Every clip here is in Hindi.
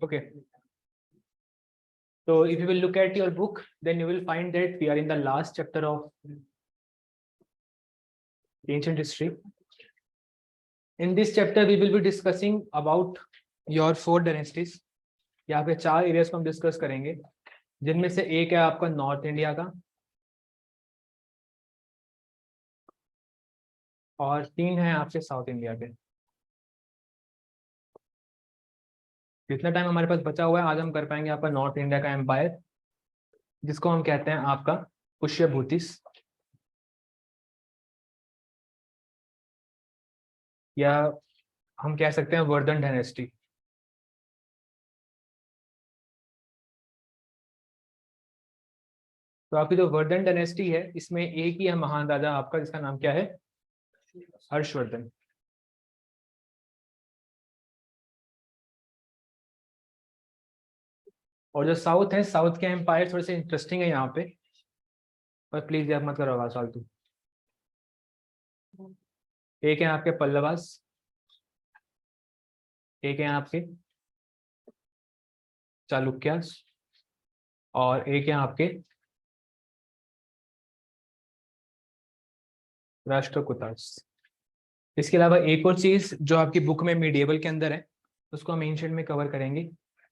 Okay. So if you will look at your book, then you will find that we are in the last chapter of ancient history. In this chapter, we will be discussing about your 4 dynasties. यहाँ पे 4 एरियाज को हम डिस्कस करेंगे, जिनमें से एक है आपका नॉर्थ इंडिया का और 3 है आपके साउथ इंडिया के। जितना टाइम हमारे पास बचा हुआ है, आज हम कर पाएंगे आपका नॉर्थ इंडिया का एम्पायर, जिसको हम कहते हैं आपका पुष्यभूतिस, या हम कह सकते हैं वर्धन डायनेस्टी। तो आपकी जो वर्धन डायनेस्टी है, इसमें एक ही है महान राजा आपका, जिसका नाम क्या है? हर्षवर्धन। और जो साउथ है, साउथ के एम्पायर थोड़े से इंटरेस्टिंग है यहाँ पे, पर प्लीज याद मत करो आवाज फालतू। एक है आपके पल्लवास, एक है आपके चालुक्यास, और एक है आपके राष्ट्रकूटास। इसके अलावा एक और चीज जो आपकी बुक में मीडिएवल के अंदर है, उसको हम एंशिएंट में कवर करेंगे।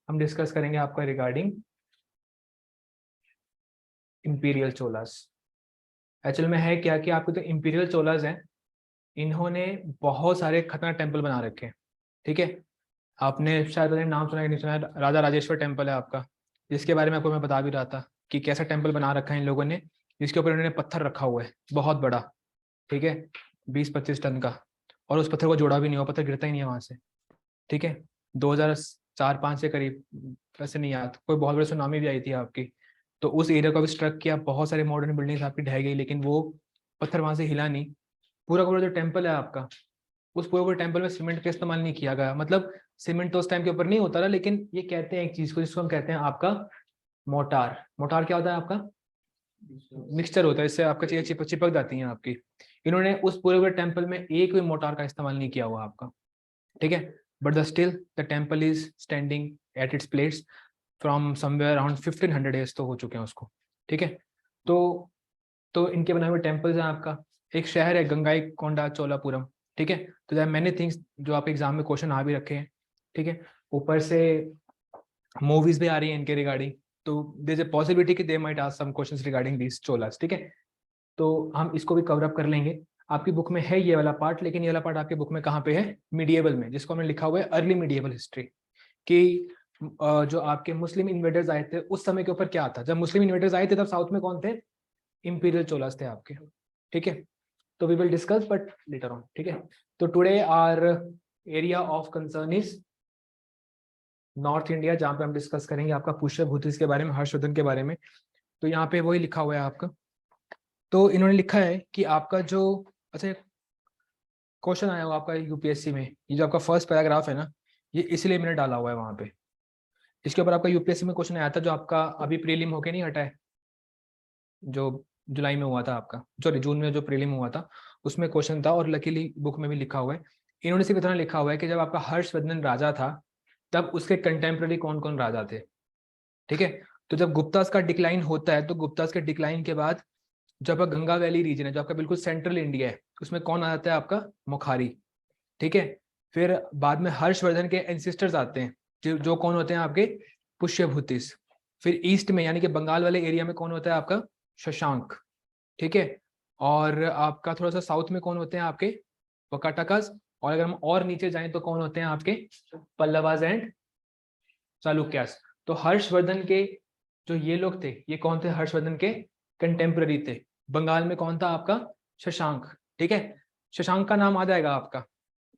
हम डिस्कस करेंगे आपका रिगार्डिंग इंपीरियल चोलास। एक्चुअल में है क्या कि आपके तो इंपीरियल चोलास हैं, इन्होंने बहुत सारे खतरनाक टेम्पल बना रखे हैं। ठीक है, आपने शायद नाम सुना है नहीं सुना है, राजा राजेश्वर टेम्पल है आपका, जिसके बारे में आपको मैं बता भी रहा था कि कैसा टेम्पल बना रखा है इन लोगों ने, जिसके ऊपर इन्होंने पत्थर रखा हुआ है बहुत बड़ा। ठीक है, 20-25 टन का, और उस पत्थर को जोड़ा भी नहीं हुआ, पत्थर गिरता ही नहीं है वहां से। ठीक है, 2004-5 से करीब, वैसे नहीं याद, कोई बहुत बड़ी सुनामी भी आई थी आपकी, तो उस एरिया को भी स्ट्रक किया, बहुत सारे मॉडर्न बिल्डिंग्स आपकी ढह गई, लेकिन वो पत्थर वहां से हिला नहीं। पूरा पूरा जो टेम्पल है आपका, उस पूरे पूरे टेम्पल में सीमेंट का इस्तेमाल नहीं किया गया। मतलब सीमेंट तो उस टाइम के ऊपर नहीं होता था, लेकिन ये कहते हैं एक चीज को, जिसको हम कहते हैं आपका मोटार। मोटार क्या होता है आपका? मिक्सचर होता है, इससे आपका चीजें चिपक जाती हैं आपकी। इन्होंने उस पूरे पूरे टेम्पल में एक भी मोटार का इस्तेमाल नहीं किया हुआ आपका। ठीक है, but the still the temple is standing at its place from somewhere around 1500 days तो हो चुके हैं उसको। ठीक है, तो इनके बनाए हुए टेम्पल्स हैं आपका। एक शहर है गंगाई कोंडा चोलापुरम। ठीक है, तो देयर मैनी थिंग्स जो आप एग्जाम में क्वेश्चन आ भी रखे हैं। ठीक है, ऊपर से मूवीज भी आ रही हैं इनके रिगार्डिंग, तो देयर इज अ पॉसिबिलिटी कि they might ask some questions regarding these Cholas. ठीक है, तो हम इसको भी कवर अप कर लेंगे। आपकी बुक में है ये वाला पार्ट, लेकिन ये वाला पार्ट आपकी बुक में कहाँ पे है? मीडिएवल में, जिसको हमने लिखा हुआ है अर्ली मीडिएवल हिस्ट्री, कि जो आपके मुस्लिम इन्वेडर्स आए थे उस समय के ऊपर क्या था। जब मुस्लिम इन्वेडर्स आए थे तब साउथ में कौन थे? इंपीरियल चोलास थे आपके। ठीक है, तो we will discuss but later on. ठीक है, तो today our area of concern is North India, जहाँ पे हम डिस्कस करेंगे आपका पुष्यभूतिस के बारे में, हर्षवर्धन के बारे में। तो यहाँ पे वही लिखा हुआ है आपका। तो इन्होंने लिखा है कि आपका जो, अच्छा क्वेश्चन आया हुआ आपका यूपीएससी में, ये जो आपका फर्स्ट पैराग्राफ है ना, ये इसलिए मैंने डाला हुआ है वहां पे। इसके ऊपर आपका यूपीएससी में क्वेश्चन आया था, जो आपका अभी प्रीलिम होके नहीं हटा है, जो जुलाई में हुआ था आपका, सॉरी जून में जो प्रीलिम हुआ था, उसमें क्वेश्चन था, और लकीली बुक में भी लिखा हुआ है। इन्होंने सिर्फ इतना लिखा हुआ है कि जब आपका हर्षवर्धन राजा था, तब उसके कंटेम्प्रेरी कौन कौन राजा थे। ठीक है। तो जब गुप्तास का डिक्लाइन होता है तो गुप्तास के डिक्लाइन के बाद जब गंगा वैली रीजन है जो आपका बिल्कुल सेंट्रल इंडिया है उसमें कौन आ जाता है आपका मुखारी। ठीक है। फिर बाद में हर्षवर्धन के एंसिस्टर्स आते हैं जो कौन होते हैं आपके पुष्यभूतिस। फिर ईस्ट में यानी कि बंगाल वाले एरिया में कौन होता है आपका शशांक। ठीक है। और आपका थोड़ा सा साउथ में कौन होते हैं आपके वकाटकास। और अगर हम और नीचे जाएं तो कौन होते हैं आपके पल्लवास एंड चालुक्यास। तो हर्षवर्धन के जो ये लोग थे ये कौन थे हर्षवर्धन के कंटेम्प्रेरी थे। बंगाल में कौन था आपका शशांक। ठीक है। शशांक का नाम आ जाएगा आपका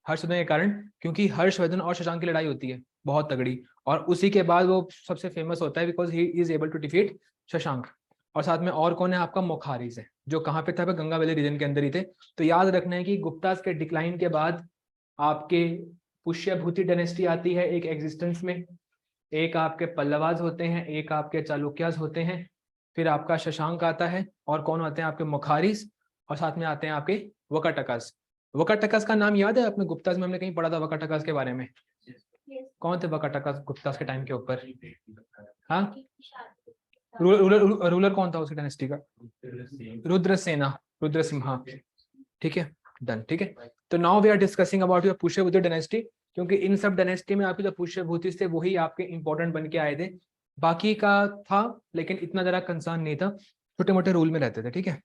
हर्षवर्धन के कारण क्योंकि हर्षवर्धन और शशांक की लड़ाई होती है बहुत तगड़ी और उसी के बाद वो सबसे फेमस होता है because he is able to defeat Shashank. और साथ में और कौन है आपका मुखारीज है जो कहाँ पे था गंगा वैली रीजन के अंदर ही थे। तो याद रखना है कि गुप्तास के डिक्लाइन के बाद आपके पुष्यभूति डायनेस्टी आती है एक एग्जिस्टेंस में। एक आपके पल्लवाज होते हैं एक आपके चालुक्यास होते हैं। फिर आपका शशांक आता है और कौन होते हैं आपके मुखारीज और साथ में आते हैं आपके वकाटकास। वकाटकास का नाम याद है अपने गुप्तास में हमने कहीं पढ़ा था वकाटकास के बारे में। कौन थे वकाटकास गुप्तास के टाइम के ऊपर। हाँ रूलर कौन था उसकी डायनेस्टी का रुद्रसेना रुद्रसिम्हा। ठीक है डन। ठीक है। तो now we are discussing about your Pushyabhuti dynasty क्योंकि इन सब डायनेस्टी में आपके जो पुष्यभूति थे वही आपके इंपॉर्टेंट बन के आए थे। बाकी का था लेकिन इतना जरा कंसर्न नहीं था छोटे मोटे रूल में रहते थे। ठीक है।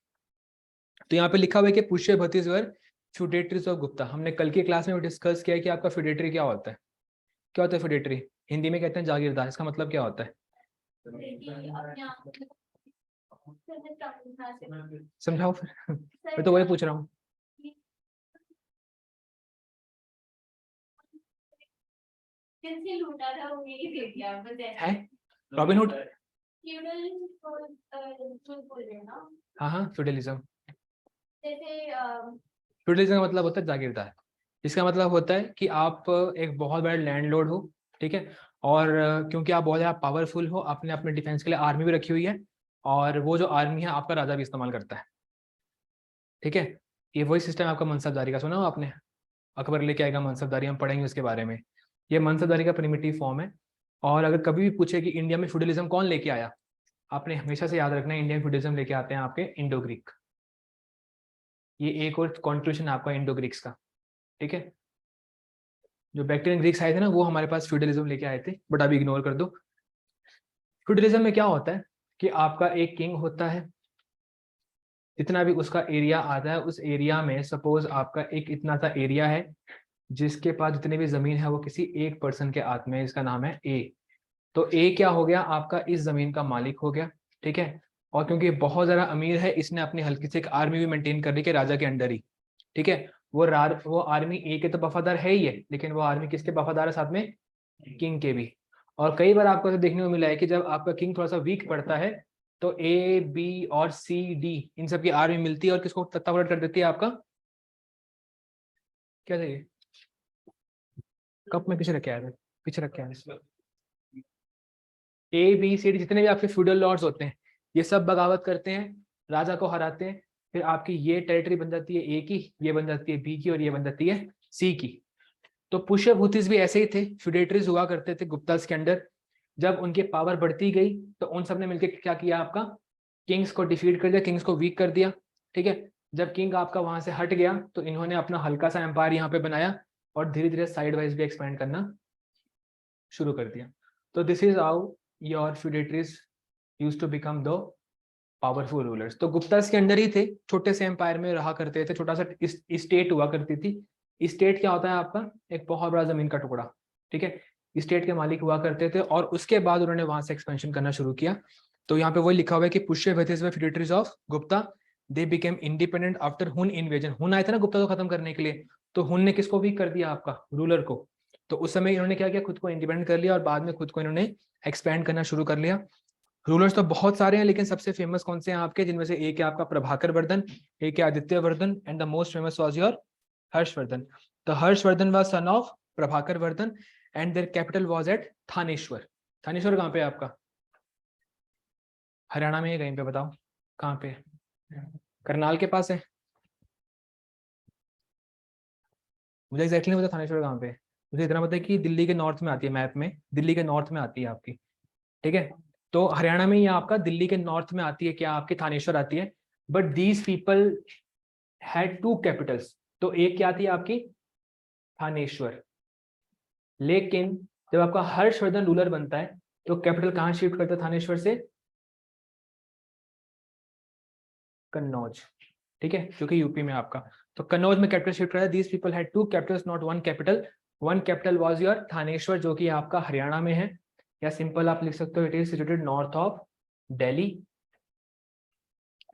तो यहाँ पे लिखा हुआ है कि Pushyabhutis were feudatories of Gupta. हमने कल की क्लास में डिस्कस किया कि आपका फ्यूडेटरी क्या होता है। क्या होता है फ्यूडेटरी हिंदी में कहते हैं जागीरदार। इसका मतलब क्या होता है समझाओ फिर मैं तो वही पूछ रहा हूँ। है रॉबिनहुड। हाँ हाँ फ्यूडलिज्म। फ्यूडलिज्म का मतलब होता है जागीरदार। इसका मतलब होता है कि आप एक बहुत बड़ा लैंडलॉर्ड हो। ठीक है। और क्योंकि आप बहुत ज़्यादा पावरफुल हो आपने अपने डिफेंस के लिए आर्मी भी रखी हुई है और वो जो आर्मी है आपका राजा भी इस्तेमाल करता है। ठीक है। ये वही सिस्टम आपका मनसबदारी का सुना हो आपने। अकबर लेके आएगा मनसबदारी हम पढ़ेंगे उसके बारे में। ये मनसबदारी का प्रिमिटिव फॉर्म है। और अगर कभी भी पूछे कि इंडिया में फ्यूडलिज्म कौन लेके आया आपने हमेशा से याद रखना है इंडियन फ्यूडलिज्म लेके आते हैं आपके इंडो ग्रीक। ये एक और कॉन्ट्रीब्यूशन आपका इंडो ग्रीक्स का। ठीक है। जो बैक्टीरियन ग्रीक्स आए थे ना वो हमारे पास फ्यूडलिज्म लेके आए थे बट अभी इग्नोर कर दो। फ्यूडलिज्म में क्या होता है कि आपका एक किंग होता है जितना भी उसका एरिया आता है उस एरिया में सपोज आपका एक इतना सा एरिया है जिसके पास जितनी भी जमीन है वो किसी एक पर्सन के हाथ में इसका नाम है ए। तो ए क्या हो गया आपका इस जमीन का मालिक हो गया। ठीक है। और क्योंकि बहुत ज्यादा अमीर है इसने अपनी हल्की से एक आर्मी भी मेंटेन कर ली के राजा के अंडर ही। ठीक है। वो आर्मी ए के तो वफादार है ही है लेकिन वो आर्मी किसके वफादार है साथ में किंग के भी। और कई बार आपको ऐसा देखने को मिला है कि जब आपका किंग थोड़ा सा वीक पड़ता है तो ए बी और सी डी इन सब की आर्मी मिलती है और किसको तख्तापलट कर देती है आपका क्या चाहिए कप में पीछे रखे आए थे पीछे रखे आए ए बी सी डी जितने भी आपके फ्यूडल लॉर्ड्स होते हैं ये सब बगावत करते हैं राजा को हराते हैं। फिर आपकी ये टेरिटरी बन जाती है ए की ये बन जाती है बी की और ये बन जाती है सी की। तो पुष्यभूतिस भी ऐसे ही थे फ्यूडेटरीज हुआ करते थे गुप्तास के अंडर। जब उनकी पावर बढ़ती गई तो उन सब ने मिलकर क्या किया आपका किंग्स को डिफीट कर दिया किंग्स को वीक कर दिया। ठीक है। जब किंग आपका वहां से हट गया तो इन्होंने अपना हल्का सा एम्पायर यहाँ पे बनाया और धीरे धीरे साइड वाइज भी एक्सपेंड करना शुरू कर दिया। तो this is how your feudatories used to become the powerful rulers. तो गुप्तास के अंडर ही थे छोटे से एम्पायर में रहा करते थे छोटा सा स्टेट हुआ करती थी। स्टेट क्या होता है आपका एक बहुत बड़ा जमीन का टुकड़ा। ठीक है। स्टेट के मालिक हुआ करते थे और उसके बाद उन्होंने वहां से एक्सपेंशन करना शुरू किया। तो यहाँ पे वही लिखा हुआ है कि Pushyabhutis were feudatories of Gupta they became independent after Hun invasion. Hun आए थे ना गुप्ता को खत्म करने के लिए तो हुन ने किसको वीक कर दिया आपका रूलर को। तो उस समय इन्होंने क्या किया खुद को इंडिपेंडेंट कर लिया और बाद में खुद को इन्होंने एक्सपैंड करना शुरू कर लिया। रूलर्स तो बहुत सारे हैं लेकिन सबसे फेमस कौन से हैं आपके जिनमें से एक है आपका प्रभाकर वर्धन एक है Aditya Vardhan and the most famous was your Harshvardhan. तो Harshvardhan was son of Prabhakar Vardhan and their capital was at Thaneshwar. Thaneshwar कहाँ पे है आपका हरियाणा में है कहीं पे बताओ कहाँ पे करनाल के पास है। मुझे एग्जैक्टली नहीं पता थानेश्वर कहाँ पे है। मुझे इतना पता है कि दिल्ली के नॉर्थ में आती है मैप में दिल्ली के नॉर्थ में आती है आपकी। ठीक है। तो हरियाणा में ये आपका दिल्ली के नॉर्थ में आती है, क्या आपकी थानेश्वर आती है। But these people had 2 Capitals, तो एक क्या थी आपकी थानेश्वर। लेकिन जब आपका हर्षवर्धन रूलर बनता है तो कैपिटल कहाँ शिफ्ट करता है थानेश्वर से, कन्नौज, ठीक है, जो कि यूपी में आपका। तो कन्नौज में कैपिटल शिफ्ट करा। These people had 2 Capitals not 1 capital. 1 capital was your Thaneshwar, जो कि आपका हरियाणा में है, या सिंपल आप लिख सकते हो it is situated north of Delhi.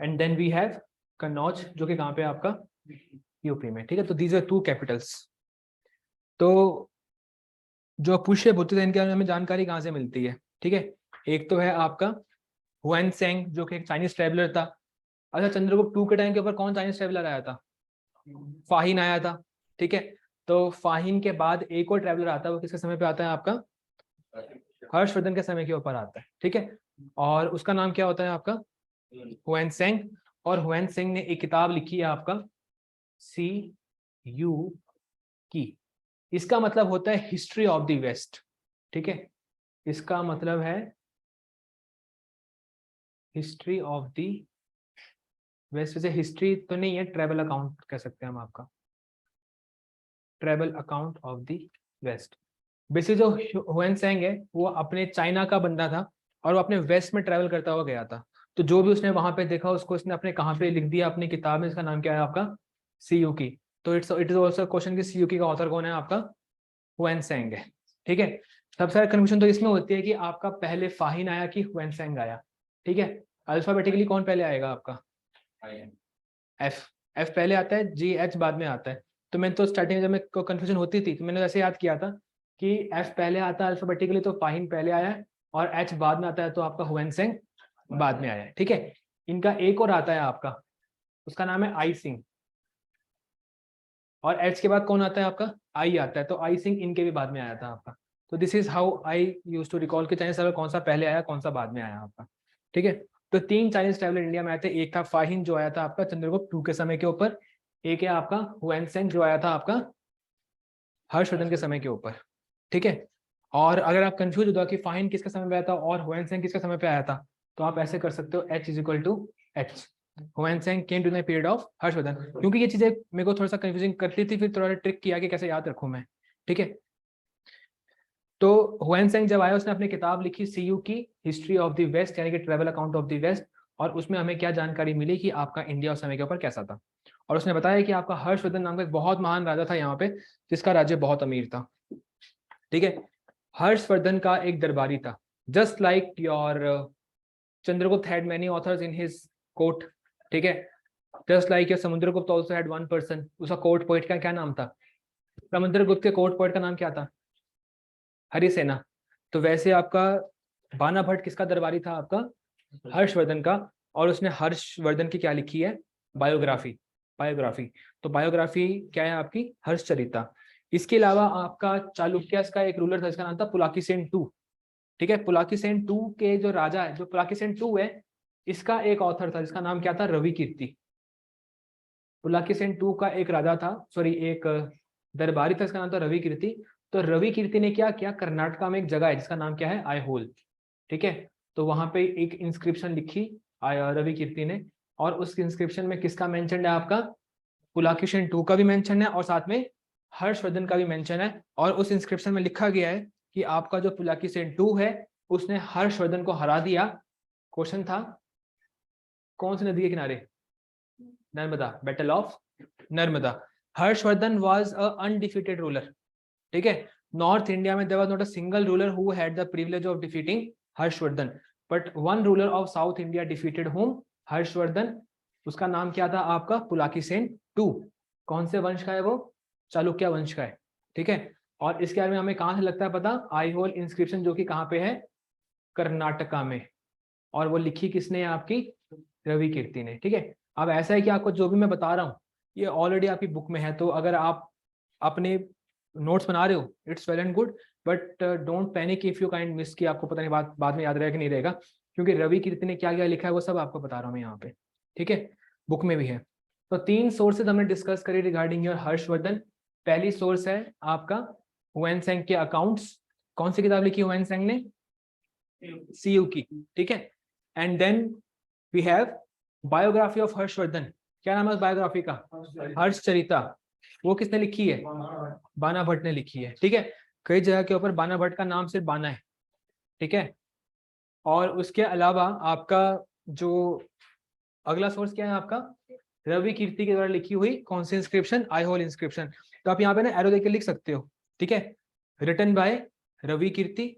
And then we have Kannauj, जो कि कहाँ पे आपका यूपी में, ठीक है। तो दीज आर 2 कैपिटल्स। तो जो पुष्य बुद्ध थे इनके बारे में हमें जानकारी कहाँ से मिलती है, ठीक है। एक तो है आपका हुएन सेंग, जो कि एक चाइनीज ट्रेवलर था। अच्छा, चंद्रगुप्त 2 के टाइम के ऊपर कौन चाइनीज ट्रेवलर आया था, फाहिन आया था, ठीक है। तो फाहिन के बाद एक और ट्रेवलर आता है, वो किसके समय पे आता है आपका, हर्षवर्धन के समय के ऊपर आता है, ठीक है। और उसका नाम क्या होता है आपका, हुएन सेंग। और हुएन सेंग ने एक किताब लिखी है आपका सी यू की। इसका मतलब होता है हिस्ट्री ऑफ द वेस्ट, ठीक है। इसका मतलब है हिस्ट्री ऑफ द वेस्ट। वैसे हिस्ट्री तो नहीं है, ट्रेवल अकाउंट कह सकते हैं हम आपका, travel account of the west. Basically जो हुएन सेंग है वो अपने चाइना का बंदा था और वो अपने वेस्ट में ट्रेवल करता हुआ गया था। तो जो भी उसने वहां पे देखा उसको उसने अपने कहाँ पे लिख दिया अपनी किताब में। इसका नाम क्या है आपका, सीयूकी। तो इट इज ऑल्सो क्वेश्चन कि सीयूकी का ऑथर कौन है आपका, हुएन सेंग है, ठीक है। सबसे सारा कंफ्यूजन तो इसमें होती है कि आपका पहले फाहिन आया कि हुएन सेंग आया, ठीक है। अल्फाबेटिकली कौन पहले आएगा आपका, एफ। एफ पहले आता है, जी एच बाद में आता है। तो मैं तो स्टार्टिंग में जब मैं कंफ्यूजन होती थी तो मैंने ऐसे याद किया था कि एफ पहले आता है अल्फाबेटिकली, तो फाहिन पहले आया है, और एच बाद में आता है, तो आपका हुएन सेंग बाद में आया है, ठीक है। इनका एक और आता है आपका, उसका नाम है आई सिंह। और एच के बाद कौन आता है आपका, आई आता है, तो आई सिंह इनके भी बाद में आया था आपका। तो this is how I use to recall कि चाइनीज ट्रैवलर कौन सा पहले आया कौन सा बाद में आया आपका, ठीक है। तो 3 चाइनीज ट्रैवलर इंडिया में आए थे। एक था फाहिन जो आया था आपका चंद्रगुप्त 2 के समय के ऊपर। एक है आपका हुएन सेंग जो आया था आपका हर्षवर्धन के समय के ऊपर, ठीक है। और अगर आप कंफ्यूज हो जाओ कि फाहिन किसके समय पे आया था और हुएन सेंग किसके समय पे आया था, तो आप ऐसे कर सकते हो H is equal to H, Hiuen Tsang came to the period of Harshvardhan. क्योंकि ये चीजें मेरे को थोड़ा सा कंफ्यूजिंग करती थी, फिर थोड़ा ट्रिक किया कि कैसे याद रखूं मैं, ठीक है। तो हुएन सेंग जब आया उसने अपनी किताब लिखी सीयू की हिस्ट्री ऑफ द वेस्ट, यानी कि travel account of the west. और उसमें हमें क्या जानकारी मिली कि आपका इंडिया उस समय के ऊपर कैसा था। और उसने बताया कि आपका हर्षवर्धन नाम का एक बहुत महान राजा था यहाँ पे, जिसका राज्य बहुत अमीर था, ठीक है। हर्षवर्धन का एक दरबारी था, just like your Chandragupta had many authors in his court, ठीक है। Just like your Samudragupta also had one person, उसका कोर्ट पोइट का क्या नाम था, समुद्रगुप्त के कोर्ट पोइट का नाम क्या था, हरिसेना। तो वैसे आपका बाना भट्ट किसका दरबारी था आपका, हर्षवर्धन का। और उसने हर्षवर्धन की क्या लिखी है, बायोग्राफी। बायोग्राफी, तो बायोग्राफी क्या है आपकी, हर्षचरिता। इसके अलावा आपका चालुक्यस का एक रूलर था, इसका नाम था पुलाकीसेन टू, ठीक है। पुलाकीसेन टू के जो राजा है, जो पुलाकीसेन टू है, इसका एक ऑथर था जिसका नाम क्या था, रवि कीर्ति। पुलाकीसेन टू का एक राजा था, सॉरी एक दरबारी था, इसका नाम था रवि कीर्ति। तो रवि कीर्ति ने क्या किया, कर्नाटका में एक जगह है जिसका नाम क्या है, आईहोल, ठीक है। तो वहां पे एक इंस्क्रिप्शन लिखी रवि कीर्ति ने, और उस इंस्क्रिप्शन में किसका मेंशन है आपका, पुलाकेशिन टू का भी मेंशन है और साथ में हर्षवर्धन का भी मेंशन है। और उस इंस्क्रिप्शन में लिखा गया है कि आपका जो पुलाकेशिन टू है उसने हर्षवर्धन को हरा दिया। क्वेश्चन था कौन सी नदी के किनारे, Narmada, battle of Narmada. Harshvardhan was a undefeated ruler, ठीक है। नॉर्थ इंडिया में there was not a single ruler who had the privilege of defeating Harshvardhan, but one ruler of South India defeated whom, Harshvardhan. उसका नाम क्या था आपका, पुलाकीसेन टू। कौन से वंश का है वो, चालुक्य वंश का है, ठीक है। और इसके बारे में हमें कहां से लगता है पता, आईहोल इंस्क्रिप्शन, जो कि कहां पे है, कर्नाटका में। और वो लिखी किसने है आपकी, रवि कीर्ति ने, ठीक है। अब ऐसा है कि आपको जो भी मैं बता रहा हूँ ये ऑलरेडी आपकी बुक में है, तो अगर आप अपने नोट्स बना रहे हो it's well and good, but don't panic if you kind miss, कि आपको पता नहीं बाद में याद रहेगा कि नहीं रहेगा, क्योंकि रवि कीर्ति ने क्या क्या लिखा है वो सब आपको बता रहा हूँ मैं यहाँ पे, ठीक है, बुक में भी है। तो 3 सोर्सेज हमने डिस्कस करी रिगार्डिंग योर हर्षवर्धन। पहली सोर्स है आपका हुएन सेंग के अकाउंट्स। कौन सी किताब लिखी हुएन सेंग ने, CU की, ठीक है। And then we have biography of Harshvardhan. क्या नाम है उस बायोग्राफी का? हर्षचरिता। वो किसने लिखी है? बाना भट्ट ने लिखी है, ठीक है। कई जगह के ऊपर बाना भट्ट का नाम सिर्फ बाना है, ठीक है। और उसके अलावा आपका जो अगला सोर्स क्या है आपका, रवि कीर्ति के द्वारा लिखी हुई कौन सी इंस्क्रिप्शन? आईहोल इंस्क्रिप्शन। तो आप यहाँ पे ना एरो देके लिख सकते हो, ठीक है। Written by Ravi Kirti,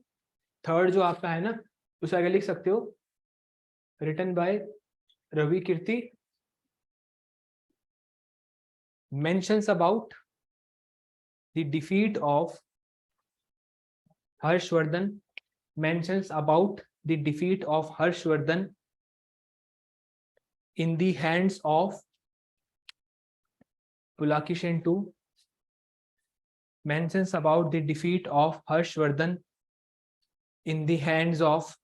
third जो आपका है ना उसे आगे लिख सकते हो, written by Ravi Kirti, mentions about the defeat of Harshvardhan, mentions about the defeat of Harshvardhan in the hands of Pulakishen II, mentions about the defeat of Harshvardhan in the hands of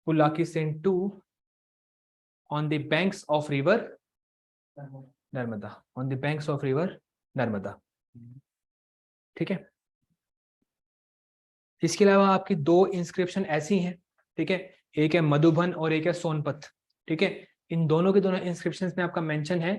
Pulakishen II on the banks of river Narmada, on the banks of river Narmada, ठीक है। इसके अलावा आपकी दो इंस्क्रिप्शन ऐसी हैं, ठीक है, एक है मधुबन और एक है सोनपत, ठीक है। इन दोनों के दोनों इंस्क्रिप्शंस में आपका मेंशन है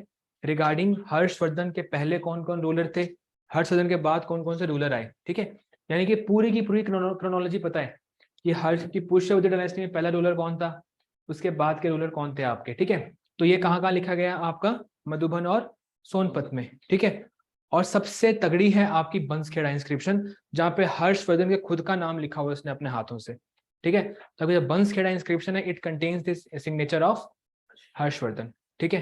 रिगार्डिंग हर्षवर्धन के पहले कौन कौन रूलर थे, हर्षवर्धन के बाद कौन कौन से रूलर आए, ठीक है। यानी कि पूरी की पूरी क्रोनोलॉजी पता है कि हर्ष की पुष्यवती डायनेस्टी में पहला रूलर कौन था, उसके बाद के रूलर कौन थे आपके, ठीक है। तो ये कहाँ लिखा गया आपका? मधुबन और सोनपत में, ठीक है। और सबसे तगड़ी है आपकी बंसखेड़ा इंस्क्रिप्शन, जहां पे हर्षवर्धन के खुद का नाम लिखा हुआ है उसने अपने हाथों से, ठीक है। तो जो बंसखेड़ा इंस्क्रिप्शन है, it contains this signature of Harshvardhan, ठीक है।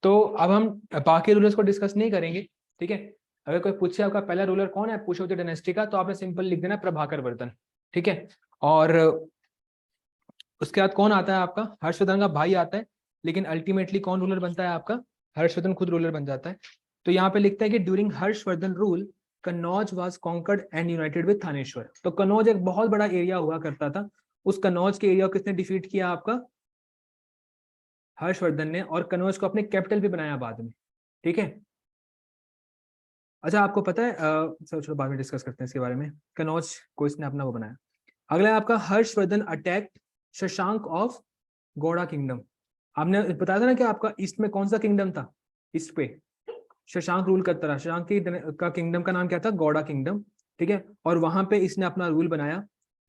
तो अब हम बाकी रूलर्स को डिस्कस नहीं करेंगे, ठीक है। अगर कोई पूछे आपका पहला रूलर कौन है पुष्यवती डायनेस्टी का, तो आपने सिंपल लिख देना प्रभाकर वर्धन, ठीक है। और उसके बाद कौन आता है आपका? हर्षवर्धन का भाई आता है, लेकिन अल्टीमेटली कौन रूलर बनता है आपका? हर्षवर्धन खुद रूलर बन जाता है। तो यहाँ पे लिखता है कि during Harshvardhan rule Kannauj was conquered and united with Thaneshwar. तो कन्नौज एक बहुत बड़ा एरिया हुआ करता था, उस कन्नौज के एरिया को किसने डिफीट किया आपका? हर्षवर्धन ने, और कन्नौज को अपने कैपिटल भी बनाया बाद में, ठीक है। अच्छा आपको पता है चलो बाद में डिस्कस करते हैं इसके बारे में, कन्नौज को इसने अपना वो बनाया। अगला है आपका Harshvardhan attack Shashank of Gowda kingdom. आपने बताया था ना कि आपका ईस्ट में कौन सा किंगडम था, ईस्ट पे शशांक रूल करता रहा, शशांक का किंगडम का नाम क्या था? गौड़ा किंगडम, ठीक है। और वहां पे इसने अपना रूल बनाया,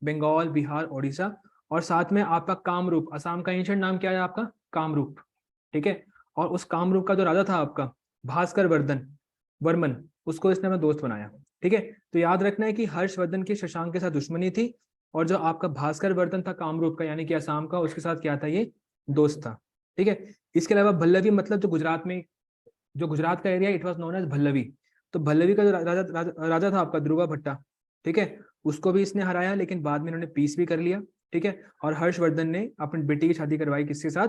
बंगाल, बिहार, ओडिशा, और साथ में आपका कामरूप, असम का एंशिएंट नाम क्या है आपका? कामरूप, ठीक है। और उस कामरूप का जो राजा था आपका भास्कर वर्मन, उसको इसने अपना दोस्त बनाया, ठीक है। तो याद रखना है कि हर्षवर्धन की शशांक के साथ दुश्मनी थी, और जो आपका भास्कर वर्धन था कामरूप का यानी कि असम का, उसके साथ क्या था? ये दोस्त था, ठीक है। इसके अलावा भल्लवी, मतलब जो गुजरात में, जो गुजरात का area, it was known as Bhallavi. तो भल्लवी का जो राजा था आपका ध्रुवा भट्टा, ठीक है, उसको भी इसने हराया, लेकिन बाद में इन्होंने पीस भी कर लिया, ठीक है। और हर्षवर्धन ने अपनी बेटी की शादी करवाई किसके साथ?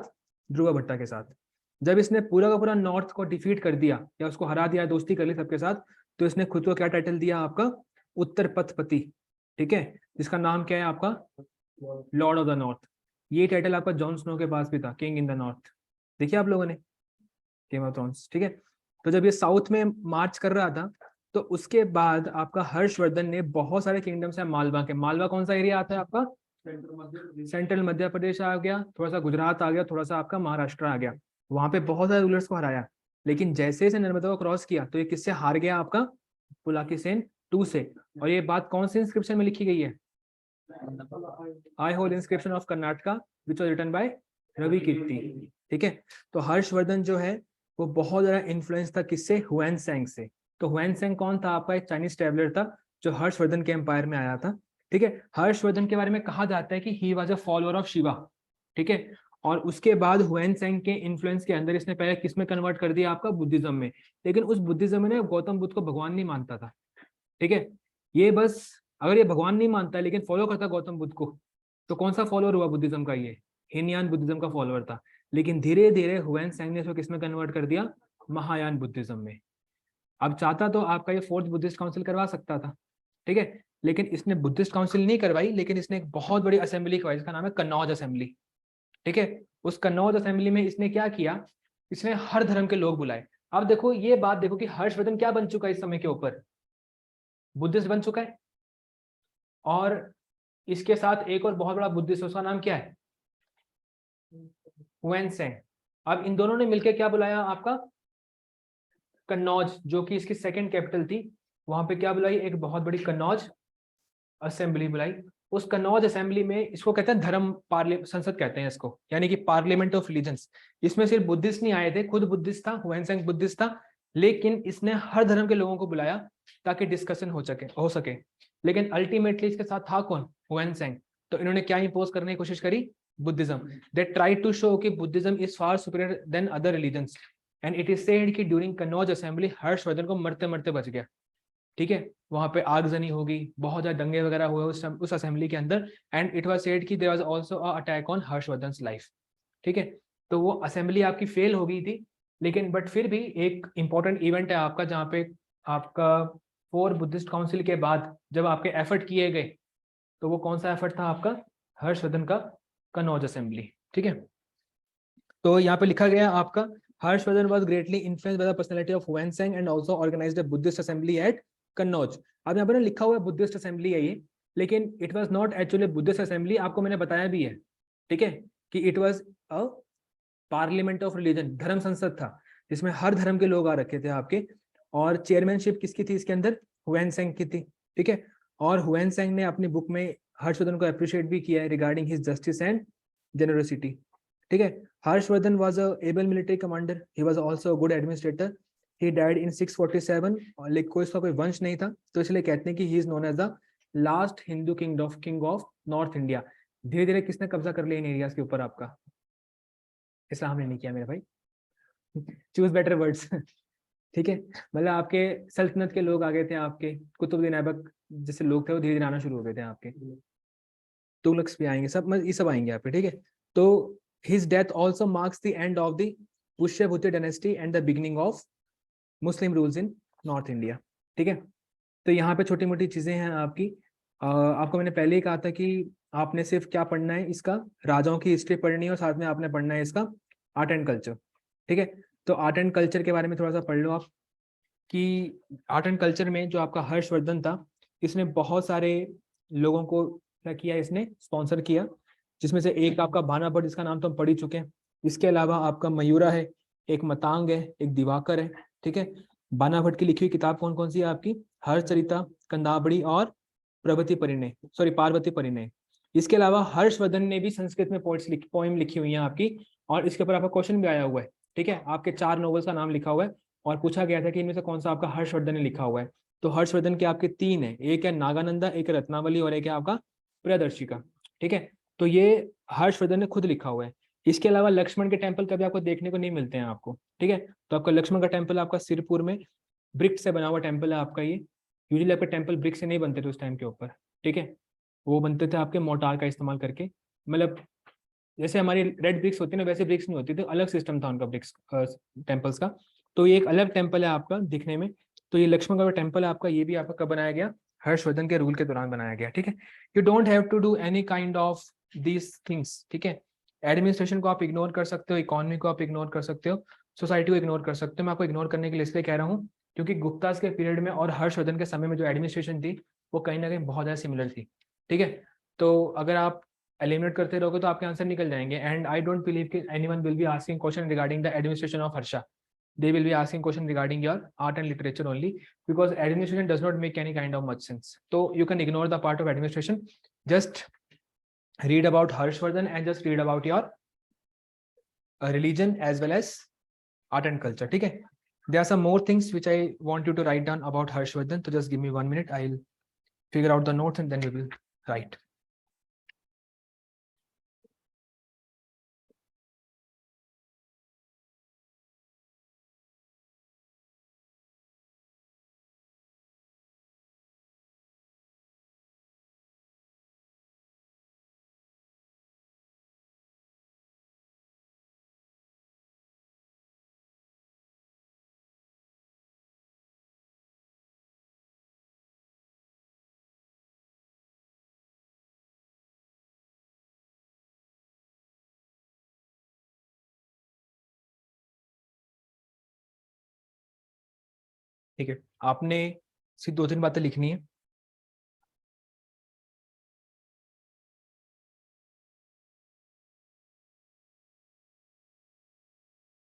ध्रुवा भट्टा के साथ। जब इसने पूरा का पूरा नॉर्थ को डिफीट कर दिया या उसको हरा दिया, दोस्ती कर ली सबके साथ, तो इसने खुद को क्या टाइटल दिया आपका? उत्तर पथपति, ठीक है, जिसका नाम क्या है आपका? Lord of the north. ये टाइटल आपका जॉन स्नो के पास भी था, किंग इन द नॉर्थ, देखिए आप लोगों ने गेम ऑफ थ्रोन्स, ठीक है। तो जब ये साउथ में मार्च कर रहा था, तो उसके बाद आपका हर्षवर्धन ने बहुत सारे किंगडम्स है मालवा के। मालवा कौन सा एरिया आता है आपका? सेंट्रल मध्य प्रदेश आ गया, थोड़ा सा गुजरात आ गया, थोड़ा सा आपका महाराष्ट्र आ गया। वहां पे बहुत सारे रूलर्स को हराया, लेकिन जैसे जैसे नर्मदा को क्रॉस किया तो ये किससे हार गया आपका? पुलाकेशिन II से। और ये बात कौन से इंस्क्रिप्शन में लिखी गई है? Aihole inscription of Karnataka which was written by Ravi Kirti, ठीक है। तो हर्षवर्धन जो है वो बहुत ज्यादा इन्फ्लुएंस था किससे? हुएनसेंग से। तो हुएनसेंग कौन था आपका? एक चाइनीज ट्रेवलर था जो हर्षवर्धन के एम्पायर में आया था, ठीक है। हर्षवर्धन के बारे में कहा जाता है कि he was a follower of Shiva, ठीक है। और उसके बाद हुएनसेंग के इन्फ्लुएंस के अंदर इसने पहले किस में कन्वर्ट कर दिया आपका? बुद्धिज्म में। लेकिन उस बुद्धिज्म में गौतम बुद्ध को भगवान नहीं मानता था, ठीक है। ये बस, अगर ये भगवान नहीं मानता है लेकिन फॉलो करता गौतम बुद्ध को, तो कौन सा फॉलोअर हुआ बुद्धिज्म का? ये हीनयान बुद्धिज्म का फॉलोअर था। लेकिन धीरे धीरे हुएनसेंग ने इसको किसमें कन्वर्ट कर दिया? महायान बुद्धिज्म में। अब चाहता तो आपका ये 4th बुद्धिस्ट काउंसिल करवा सकता था, ठीक है, लेकिन इसने बुद्धिस्ट काउंसिल नहीं करवाई, लेकिन इसने एक बहुत बड़ी असेंबली करवाई जिसका नाम है कन्नौज असेंबली, ठीक है। उस कन्नौज असेंबली में इसने क्या किया? इसने हर धर्म के लोग बुलाए। अब देखो ये बात देखो कि हर्षवर्धन क्या बन चुका है इस समय के ऊपर? बुद्धिस्ट बन चुका है। और इसके साथ एक और बहुत बड़ा बुद्धिस्ट, उसका नाम क्या है? हुएनसेंग। अब इन दोनों ने मिलकर क्या बुलाया आपका? कन्नौज, जो कि इसकी सेकंड कैपिटल थी, वहां पे क्या बुलाई? एक बहुत बड़ी कन्नौज असेंबली बुलाई। उस कन्नौज असेंबली में, इसको कहते हैं धर्म पार्लिया संसद कहते हैं इसको, यानी कि पार्लियामेंट ऑफ रिलीजन्स। इसमें सिर्फ बुद्धिस्ट नहीं आए थे, खुद बुद्धिस्ट था, हुएनसेंग बुद्धिस्ट था, लेकिन इसने हर धर्म के लोगों को बुलाया ताकि डिस्कशन हो सके। लेकिन अल्टीमेटली इसके साथ था कौन? हुएनसेंग। तो इन्होंने क्या इंपोज करने की कोशिश करी? Buddhism. They try to show कि Buddhism is far superior than other religions, and it is said कि ड्यूरिंग कन्नौज असेंबली हर्षवर्धन को मरते मरते बच गया। ठीक है, वहां पे आगजनी होगी, बहुत ज्यादा दंगे वगैरह हुए उस असेंबली के अंदर, एंड इट वाज सेड कि there was also a attack on Harshvardhan life. ठीक है, तो वो असेंबली आपकी फेल हो गई थी, लेकिन बट फिर भी एक इंपॉर्टेंट इवेंट है आपका, जहाँ पे आपका 4 बुद्धिस्ट काउंसिल के बाद जब आपके एफर्ट किए गए, तो वो कौन सा एफर्ट था आपका? हर्षवर्धन का कन्नौज असेंबली। ठीक है, तो यहाँ पे लिखा गया आपका, Harshvardhan was greatly influenced by the personality of Huansang and also organized a Buddhist assembly at Kannauj. अब यहाँ पर लिखा हुआ है बुद्धिस्ट असेंबली है ये, लेकिन it was not actually Buddhist assembly, आपको मैंने बताया भी है। ठीक है, कि it was a parliament of religion, धर्म संसद था, जिसमें हर धर्म के लोग आ रखे थे आपके। और चेयरमैनशिप किसकी थी इसके अंदर? हुएनसेंग की थी। ठीक है, और हुएनसेंग ने अपनी बुक में हर्षवर्धन को अप्रिशिएट भी किया है regarding his justice and generosity. ठीक है, Harshvardhan was a able military commander. He was also a good administrator. He died in 647, और लेकिन कोई इसका कोई वंश नहीं था, तो इसलिए कहते हैं कि he is known as the last Hindu king of North India। धीरे धीरे किसने कब्जा कर लिया इन एरियाज के ऊपर आपका? इस्लाम ने नहीं किया मेरे भाई, चूज बेटर वर्ड्स। ठीक है, मतलब आपके सल्तनत के लोग आ गए थे, आपके कुतुबुद्दीन ऐबक जैसे लोग थे वो धीरे धीरे आना शुरू हो गए थे आपके, तुगलक्स भी आएंगे, सब ये सब आएंगे यहाँ पे। ठीक है, तो his death also marks the end of the Pushyabhuti dynasty and the beginning of Muslim rules in North India। ठीक है, तो यहाँ पे छोटी मोटी चीजें हैं आपकी। आपको मैंने पहले ही कहा था कि आपने सिर्फ क्या पढ़ना है, इसका राजाओं की हिस्ट्री पढ़नी है, और साथ में आपने पढ़ना है इसका आर्ट एंड कल्चर। ठीक है, तो आर्ट एंड कल्चर के बारे में थोड़ा सा पढ़ लो आप, कि आर्ट एंड कल्चर में जो आपका हर्षवर्धन था, इसने बहुत सारे लोगों को क्या किया, इसने स्पॉन्सर किया, जिसमें से एक आपका बानाभट्ट, जिसका नाम तो हम पढ़ ही चुके हैं। इसके अलावा आपका मयूरा है, एक मतांग है, एक दिवाकर है। ठीक है, बानाभट्ट की लिखी हुई किताब कौन कौन सी है आपकी? हर्षचरिता, कंदाबड़ी और प्रगति परिणय, सॉरी पार्वती परिणय। इसके अलावा हर्षवर्धन ने भी संस्कृत में पोइम लिखी हुई है आपकी, और इसके ऊपर आपका क्वेश्चन भी आया हुआ है। ठीक है, आपके 4 नॉवेल्स का नाम लिखा हुआ है, और पूछा गया था कि इनमें से कौन सा आपका हर्षवर्धन ने लिखा हुआ है। तो हर्षवर्धन के आपके 3 है, एक है नागानंदा, एक है रत्नावली, और एक है आपका प्रियदर्शिका। ठीक है, तो ये हर्षवर्धन ने खुद लिखा हुआ है। इसके अलावा लक्ष्मण के टेम्पल कभी आपको देखने को नहीं मिलते हैं आपको। ठीक है, तो आपका लक्ष्मण का टेम्पल आपका सिरपुर में ब्रिक से बना हुआ टेम्पल है आपका ये। यूजुअली आपके टेम्पल ब्रिक से नहीं बनते थे उस टाइम के ऊपर। ठीक है, वो बनते थे आपके मोर्टार का इस्तेमाल करके, मतलब जैसे हमारी रेड ब्रिक्स होती है ना, वैसे ब्रिक्स नहीं होती थी, अलग सिस्टम था उनका ब्रिक्स टेम्पल्स का। तो ये एक अलग टेम्पल है आपका दिखने में। तो ये लक्ष्मण का टेम्पल है आपका, ये भी आपका कब बनाया गया? हर्षवर्धन के रूल के दौरान बनाया गया। ठीक है, you don't have to do any kind of these things. ठीक है, एडमिनिस्ट्रेशन को आप इग्नोर कर सकते हो, इकोनॉमी को आप इग्नोर कर सकते हो, सोसाइटी को इग्नोर कर सकते हो। मैं आपको इग्नोर करने के लिए इसलिए कह रहा हूँ क्योंकि गुप्तास के पीरियड में और हर्षवर्धन के समय में जो एडमिनिस्ट्रेशन थी वो कहीं ना कहीं बहुत ज़्यादा सिमिलर थी। ठीक है, तो अगर आप एलिमिनेट करते रहोगे तो आपके आंसर निकल जाएंगे। एंड आई डोंट बिलीव कि anyone will be asking question regarding the administration of Harsha. They will be asking question regarding your art and literature only, because administration does not make any kind of much sense. So you can ignore the part of administration. Just read about Harshvardhan and just read about your religion as well as art and culture. ठीक है, there are some more things which I want you to write down about Harshvardhan. So just give me 1 minute. I'll figure out the notes and then we will write. ठीक है, आपने सिर्फ 2-3 बातें लिखनी है।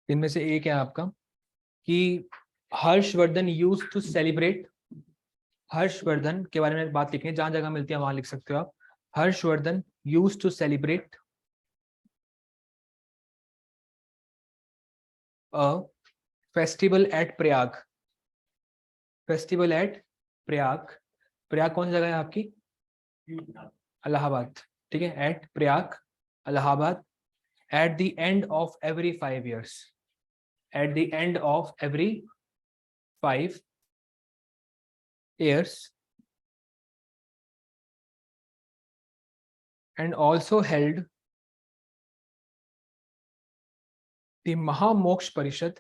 इनमें से एक है आपका कि Harshvardhan use to celebrate, Harshvardhan के बारे में बात लिखें, जहां जगह मिलती है वहां लिख सकते हो आप। Harshvardhan use to celebrate a festival at Prayag, festival at Prayag. Prayag कौन सी जगह है आपकी? इलाहाबाद, ठीक है, at Prayag Allahabad, at the end of every 5 years, at the end of every 5 years, and also held the Mahamoksh Parishad,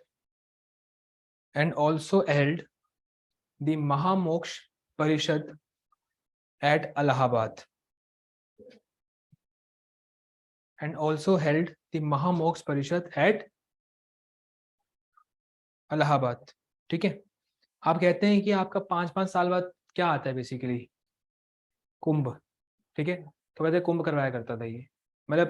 and also held the Mahamoksh Parishad at Allahabad, and also held the Mahamoksh Parishad at Allahabad। ठीक है, आप कहते हैं कि आपका 5-5 साल बाद क्या आता है बेसिकली? कुंभ। ठीक है, तो कहते हैं कुंभ करवाया करता था ये, मतलब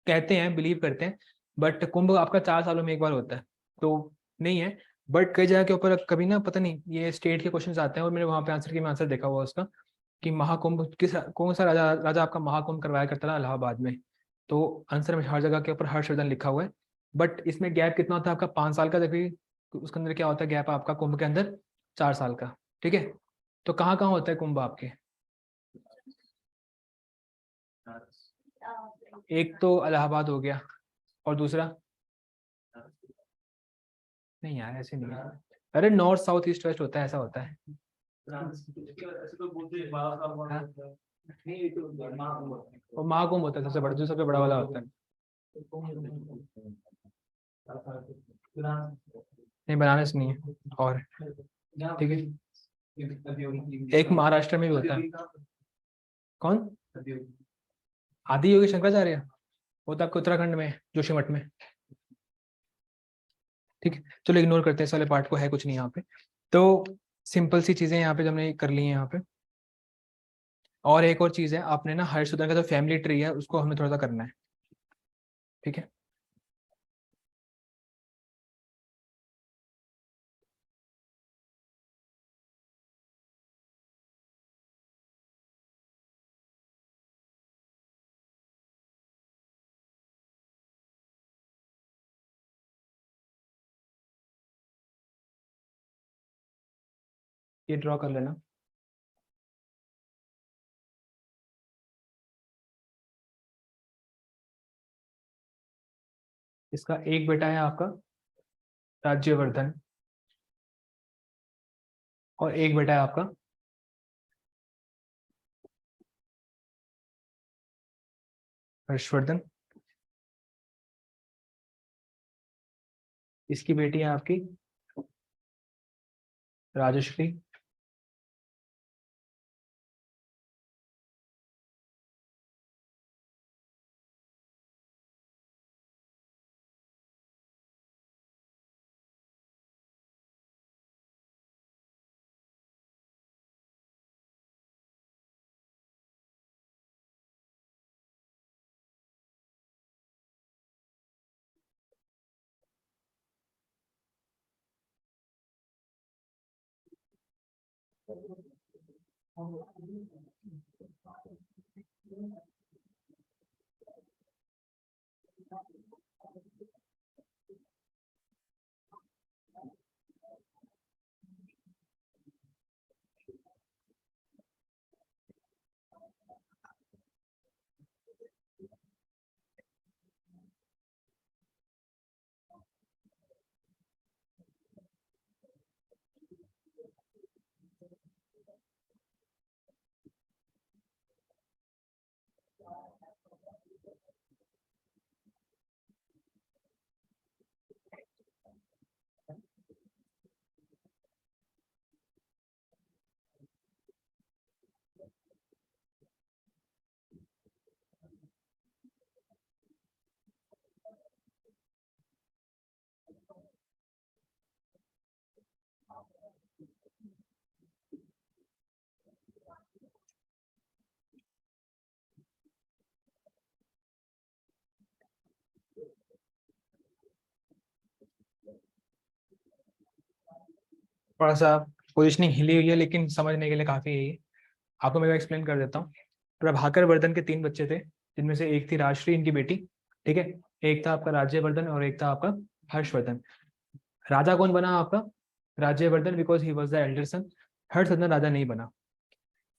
कहते हैं, बिलीव करते हैं, बट कुंभ आपका 4 सालों में एक बार होता है तो नहीं है। बट कई जगह के ऊपर कभी ना, पता नहीं, ये स्टेट के क्वेश्चन आते हैं और मैंने वहाँ पे आंसर की मैं आंसर देखा हुआ उसका कि महाकुंभ किस, कौन सा राजा राजा आपका महाकुंभ करवाया करता था इलाहाबाद में। तो आंसर में हर जगह के ऊपर हर्षवर्धन लिखा हुआ है, बट इसमें गैप कितना होता है आपका? 5 साल का, जबकि उसके अंदर क्या होता है गैप आपका कुंभ के अंदर? 4 साल का। ठीक है, तो कहाँ कहाँ होता है कुंभ आपके? एक तो इलाहाबाद हो गया, और दूसरा? नहीं यार, ऐसे नहीं है, अरे नॉर्थ साउथ ईस्ट वेस्ट होता है, ऐसा होता है। हाँ? वो महाकुंभ होता है सबसे बड़ा, जो सबसे बड़ा वाला होता है। नहीं, बनारस नहीं है, और ठीक है, एक महाराष्ट्र में भी होता है। कौन? आदि योगी शंकराचार्य, वो तो आपके उत्तराखंड में है, जोशीमठ में। ठीक है, चलो इग्नोर करते हैं इस वाले पार्ट को, है कुछ नहीं यहाँ पे। तो सिंपल सी चीजें यहाँ पे जो हमने कर ली हैं यहाँ पे। और एक और चीज है, आपने ना हर्षवर्धन का जो फैमिली ट्री है उसको हमें थोड़ा सा करना है। ठीक है, ये ड्रॉ कर लेना। इसका एक बेटा है आपका राज्यवर्धन, और एक बेटा है आपका हर्षवर्धन। इसकी बेटी है आपकी राजश्री। थोड़ा सा पोजिशनिंग हिली हुई है, लेकिन समझने के लिए काफ़ी है ये। आपको मैं एक्सप्लेन कर देता हूँ। प्रभाकर वर्धन के 3 बच्चे थे, जिनमें से एक थी राजश्री, इनकी बेटी, ठीक है। एक था आपका राज्यवर्धन और एक था आपका हर्षवर्धन। राजा कौन बना आपका? Rajyavardhan, because he was the elder son. Harshvardhan राजा नहीं बना।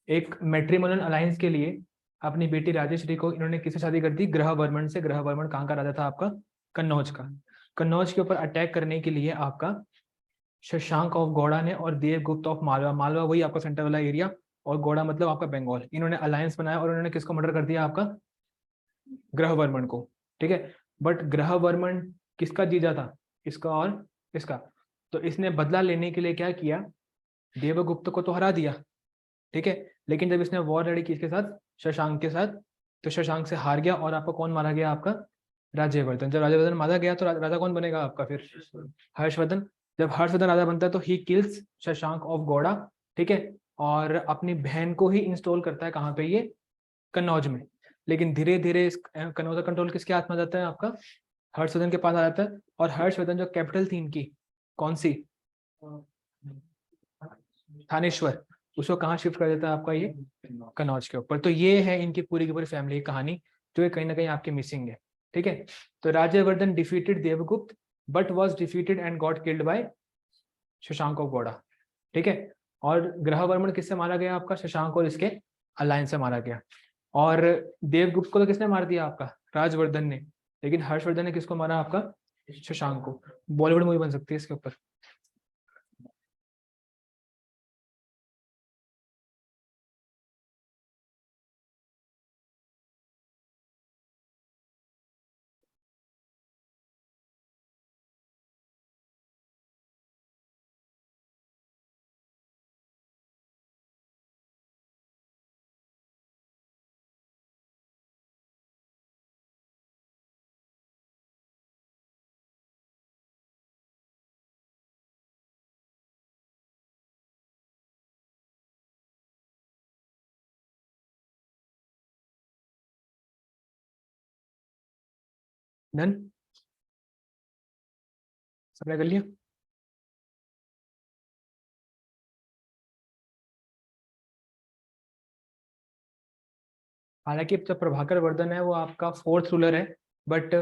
एक मैट्रिमोनियल अलायंस के लिए अपनी बेटी राजेश्री को इन्होंने किससे शादी कर दी? ग्रहवर्मन से। ग्रहवर्मन कहाँ का राजा था आपका? कन्नौज का। कन्नौज के ऊपर अटैक करने के लिए आपका शशांक ऑफ गौड़ा ने और देवगुप्त ऑफ मालवा, मालवा वही आपका सेंटर वाला एरिया, और गौड़ा मतलब आपका बंगाल, इन्होंने अलायंस बनाया और इन्होंने किसको मर्डर कर दिया? आपका ग्रहवर्मन को, ठीक है। बट ग्रहवर्मन किसका जीजा था? इसका और इसका। तो इसने बदला लेने के लिए क्या किया? देवगुप्त को तो हरा दिया, ठीक है, लेकिन जब इसने वॉर लड़ी किसके साथ? शशांक के साथ, तो शशांक से हार गया और आपको कौन मारा गया? आपका राज्यवर्धन। जब राज्यवर्धन मारा गया तो राजा कौन बनेगा आपका फिर? हर्षवर्धन। जब हर्षवर्धन राजा बनता है तो he kills Shashank of Gowda, ठीक है, और अपनी बहन को ही इंस्टॉल करता है कहाँ पे? ये कन्नौज में। लेकिन धीरे धीरे इस कन्नौज का कंट्रोल किसके हाथ में आ जाता है? आपका हर्षवर्धन के पास आ जाता है। और हर्षवर्धन जो कैपिटल थी इनकी, कौन सी? थानेश्वर, उसको कहाँ शिफ्ट कर देता है आपका? ये कन्नौज के ऊपर। तो ये है इनकी पूरी की पूरी फैमिली की कहानी, जो कहीं ना कहीं आपकी मिसिंग है, ठीक है। तो Rajyavardhan defeated Devagupta but was defeated and got killed by Shashank of Gowda, ठीक है। और ग्रहवर्मन किससे मारा गया? आपका शशांक और इसके अलायंस से मारा गया। और देवगुप्त को तो किसने मार दिया? आपका राजवर्धन ने। लेकिन हर्षवर्धन ने किसको मारा? आपका शशांक को। बॉलीवुड मूवी बन सकती है इसके ऊपर। डन, सबने कर लिया? हालांकि जब प्रभाकर वर्धन है वो आपका 4th रूलर है, बट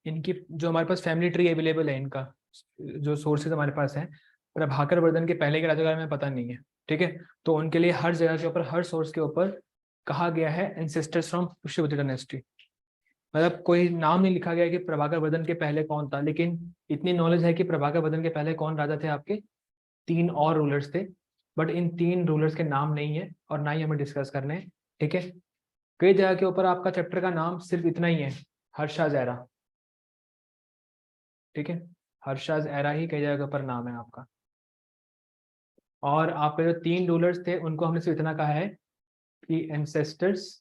इनकी जो हमारे पास फैमिली ट्री अवेलेबल है, इनका जो सोर्सेज हमारे पास है, प्रभाकर वर्धन के पहले के राज्यकाल में पता नहीं है, ठीक है। तो उनके लिए हर जगह के ऊपर, हर सोर्स के ऊपर कहा गया है एंसेस्टर्स फ्रॉम पुष्यवती डायनेस्टी। मतलब कोई नाम नहीं लिखा गया कि प्रभाकर वर्धन के पहले कौन था, लेकिन इतनी नॉलेज है कि प्रभाकर वर्धन के पहले कौन राजा थे आपके? 3 और रूलर्स थे, बट इन 3 रूलर्स के नाम नहीं है और ना ही हमें डिस्कस करने हैं, ठीक है। कई जगह के ऊपर आपका चैप्टर का नाम सिर्फ इतना ही है, हर्षा जैरा, ठीक है। हर्षा जैरा ही कई जगह के ऊपर नाम है आपका। और आपके जो 3 रूलर्स थे उनको हमने सिर्फ इतना कहा है कि एंसेस्टर्स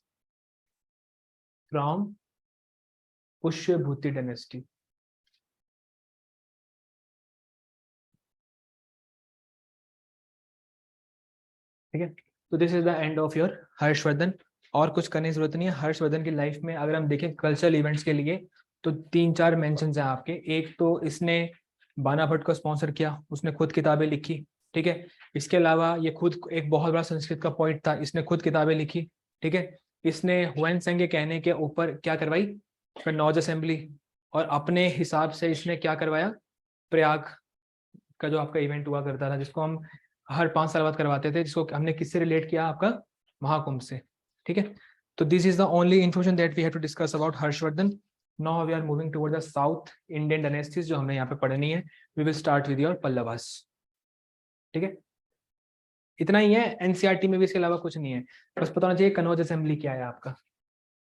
फ्रॉम पुष्यभूति डायनेस्टी। ठीक है, तो this is the end of your Harshvardhan. और कुछ करने की जरूरत नहीं है। हर्षवर्धन की लाइफ में अगर हम देखें कल्चरल इवेंट्स के लिए, तो 3-4 मेंशंस हैं आपके। एक तो इसने बाना भट्ट को स्पॉन्सर किया, उसने खुद किताबें लिखी, ठीक है। इसके अलावा ये खुद एक बहुत बड़ा संस्कृत का पॉइंट था, इसने खुद किताबें लिखी, ठीक है। इसने हुएन सेंग के कहने के ऊपर क्या करवाई? कन्नौज असेंबली। और अपने हिसाब से इसने क्या करवाया? प्रयाग का जो आपका इवेंट हुआ करता था, जिसको हम हर 5 साल बाद करवाते थे, जिसको हमने किससे रिलेट किया? आपका महाकुंभ से, ठीक है। तो this is the only information that we have to discuss about Harshvardhan. Now we are moving toward the South Indian dynasties, जो हमने यहाँ पे पढ़नी है। We will start with your Pallavas, ठीक है। इतना ही है, एनसीईआरटी में भी इसके अलावा कुछ नहीं है। बस पता होना चाहिए कनौज असेंबली क्या है आपका।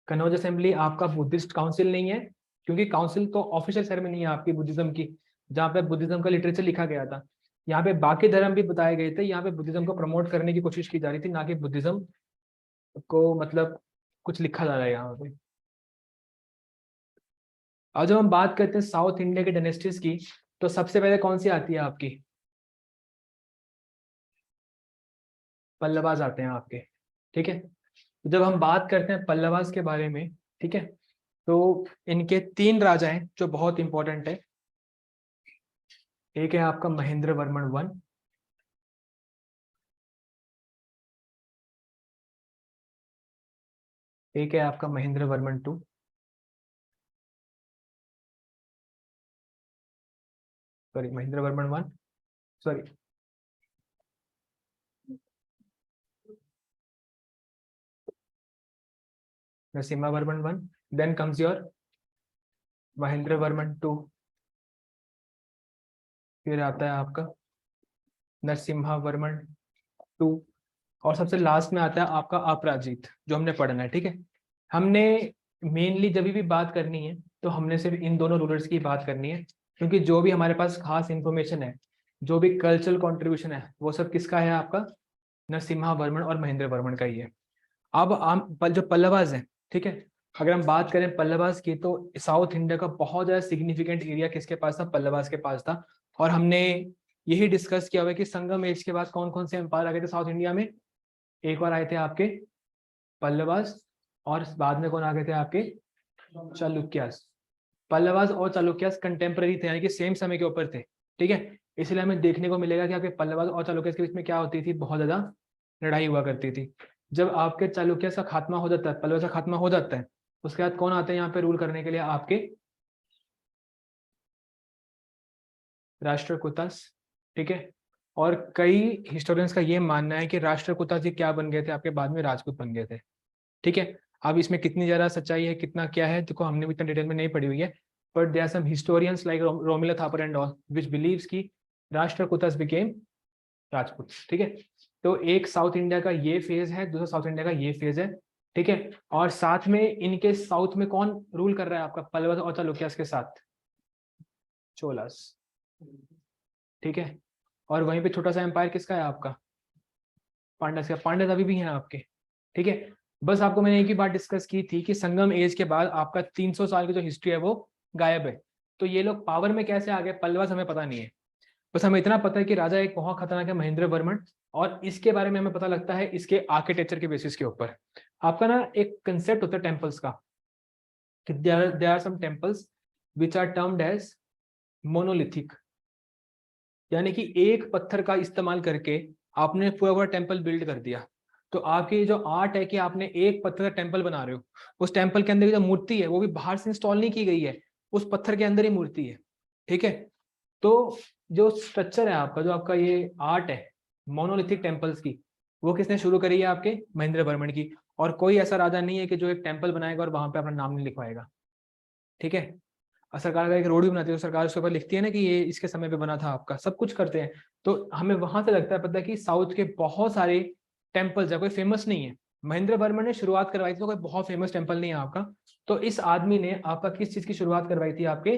कनौज असेंबली आपका बुद्धिस्ट काउंसिल नहीं है, क्योंकि काउंसिल तो ऑफिशियल सेरेमनी है आपकी बुद्धिज्म की, जहाँ पे बुद्धिज्म का लिटरेचर लिखा गया था। यहाँ पे बाकी धर्म भी बताए गए थे, यहाँ पे बुद्धिज्म को प्रमोट करने की कोशिश की जा रही थी, ना कि बुद्धिज्म को मतलब कुछ लिखा जा रहा है यहाँ पे। और जब हम बात करते हैं साउथ इंडिया की डायनेस्टीज की, तो सबसे पहले कौन सी आती है आपकी? पल्लवास आते हैं आपके, ठीक है। तो जब हम बात करते हैं पल्लवास के बारे में, ठीक है, तो इनके 3 राजा हैं जो बहुत इंपॉर्टेंट है। एक है आपका महेंद्र वर्मन 1, एक है आपका Mahendra Varman two, sorry Mahendra Varman one, sorry Narasimha Varman one, then comes your Mahendra Varman two, फिर आता है आपका नरसिम्हा वर्मन टू, और सबसे लास्ट में आता है आपका अपराजित, जो हमने पढ़ना है। ठीक है, हमने मेनली जब भी बात करनी है तो हमने सिर्फ इन दोनों रूलर्स की बात करनी है, क्योंकि जो भी हमारे पास खास इंफॉर्मेशन है, जो भी कल्चरल कंट्रीब्यूशन है, वो सब किसका है? आपका नरसिम्हा वर्मन और महेंद्र वर्मन का ही है। अब जो पल्लवाज हैं, ठीक है, अगर हम बात करें पल्लवाज की, तो साउथ इंडिया का बहुत ज्यादा सिग्निफिकेंट एरिया किसके पास था? पल्लवाज के पास था। और हमने यही डिस्कस किया हुआ कि संगम एज के बाद कौन कौन से एम्पायर आ गए थे साउथ इंडिया में। एक बार आए थे आपके पल्लवास, और बाद में कौन आ गए थे? आपके चालुक्यास। पल्लवास और चालुक्यास कंटेम्पररी थे, यानी कि सेम समय के ऊपर थे। ठीक है, इसलिए हमें देखने को मिलेगा कि आपके पल्लवास और चालुक्यास के बीच में क्या होती थी? बहुत ज्यादा लड़ाई हुआ करती थी। जब आपके चालुक्यास का खात्मा हो जाता है, पल्लवास का खात्मा हो जाता है, उसके बाद कौन आते हैं यहाँ पे रूल करने के लिए? आपके राष्ट्रकूटास। ठीक है, और कई हिस्टोरियंस का ये मानना है कि राष्ट्रकूटास जी क्या बन गए थे? आपके बाद में राजपूत बन गए थे। ठीक है, अब इसमें कितनी ज्यादा सच्चाई है, कितना क्या है, देखो हमने भी इतना डिटेल में नहीं पढ़ी हुई है, but there are some historians like Romila Thapar and all which believes की राष्ट्रकूटस बिकेम राजपूत। ठीक है, तो एक साउथ इंडिया का ये फेज है, दूसरा साउथ इंडिया का ये फेज है। ठीक है, और साथ में इनके साउथ में कौन रूल कर रहा है? आपका पल्लव और चालुक्यास के साथ चोलास। ठीक है, और वहीं पे छोटा सा एम्पायर किसका है? आपका पांड्यास का। पांड्यास अभी भी हैं आपके। ठीक है, बस आपको मैंने एक ही बात डिस्कस की थी कि संगम एज के बाद आपका 300 साल की जो हिस्ट्री है वो गायब है। तो ये लोग पावर में कैसे आ गए पल्लवास हमें पता नहीं है, बस हमें इतना पता है कि राजा एक बहुत खतरनाक है महेंद्र वर्मन, और इसके बारे में हमें पता लगता है इसके आर्किटेक्चर के बेसिस के ऊपर। आपका ना एक कंसेप्ट होता है टेम्पल्स का, कि there are some temples which are termed as monolithic, यानी कि एक पत्थर का इस्तेमाल करके आपने पूरा पूरा टेम्पल बिल्ड कर दिया। तो आपकी जो आर्ट है कि आपने एक पत्थर का टेम्पल बना रहे हो, उस टेम्पल के अंदर की जो मूर्ति है वो भी बाहर से इंस्टॉल नहीं की गई है, उस पत्थर के अंदर ही मूर्ति है। ठीक है, तो जो स्ट्रक्चर है आपका, जो आपका ये आर्ट है मोनोलिथिक टेम्पल्स की, वो किसने शुरू करी है? आपके महेंद्र वर्मन की। और कोई ऐसा राजा नहीं है कि जो एक टेम्पल बनाएगा और वहां पे अपना नाम नहीं लिखवाएगा। ठीक है, और सरकार अगर एक रोड भी बनाती है तो सरकार उसके ऊपर लिखती है ना कि ये इसके समय पे बना था, आपका सब कुछ करते हैं। तो हमें वहां से लगता है पता है कि साउथ के बहुत सारे टेम्पल्स है, कोई फेमस नहीं है। महेंद्र वर्मन ने शुरुआत करवाई थी, तो कोई बहुत फेमस टेम्पल नहीं है आपका। तो इस आदमी ने आपका किस चीज की शुरुआत करवाई थी? आपके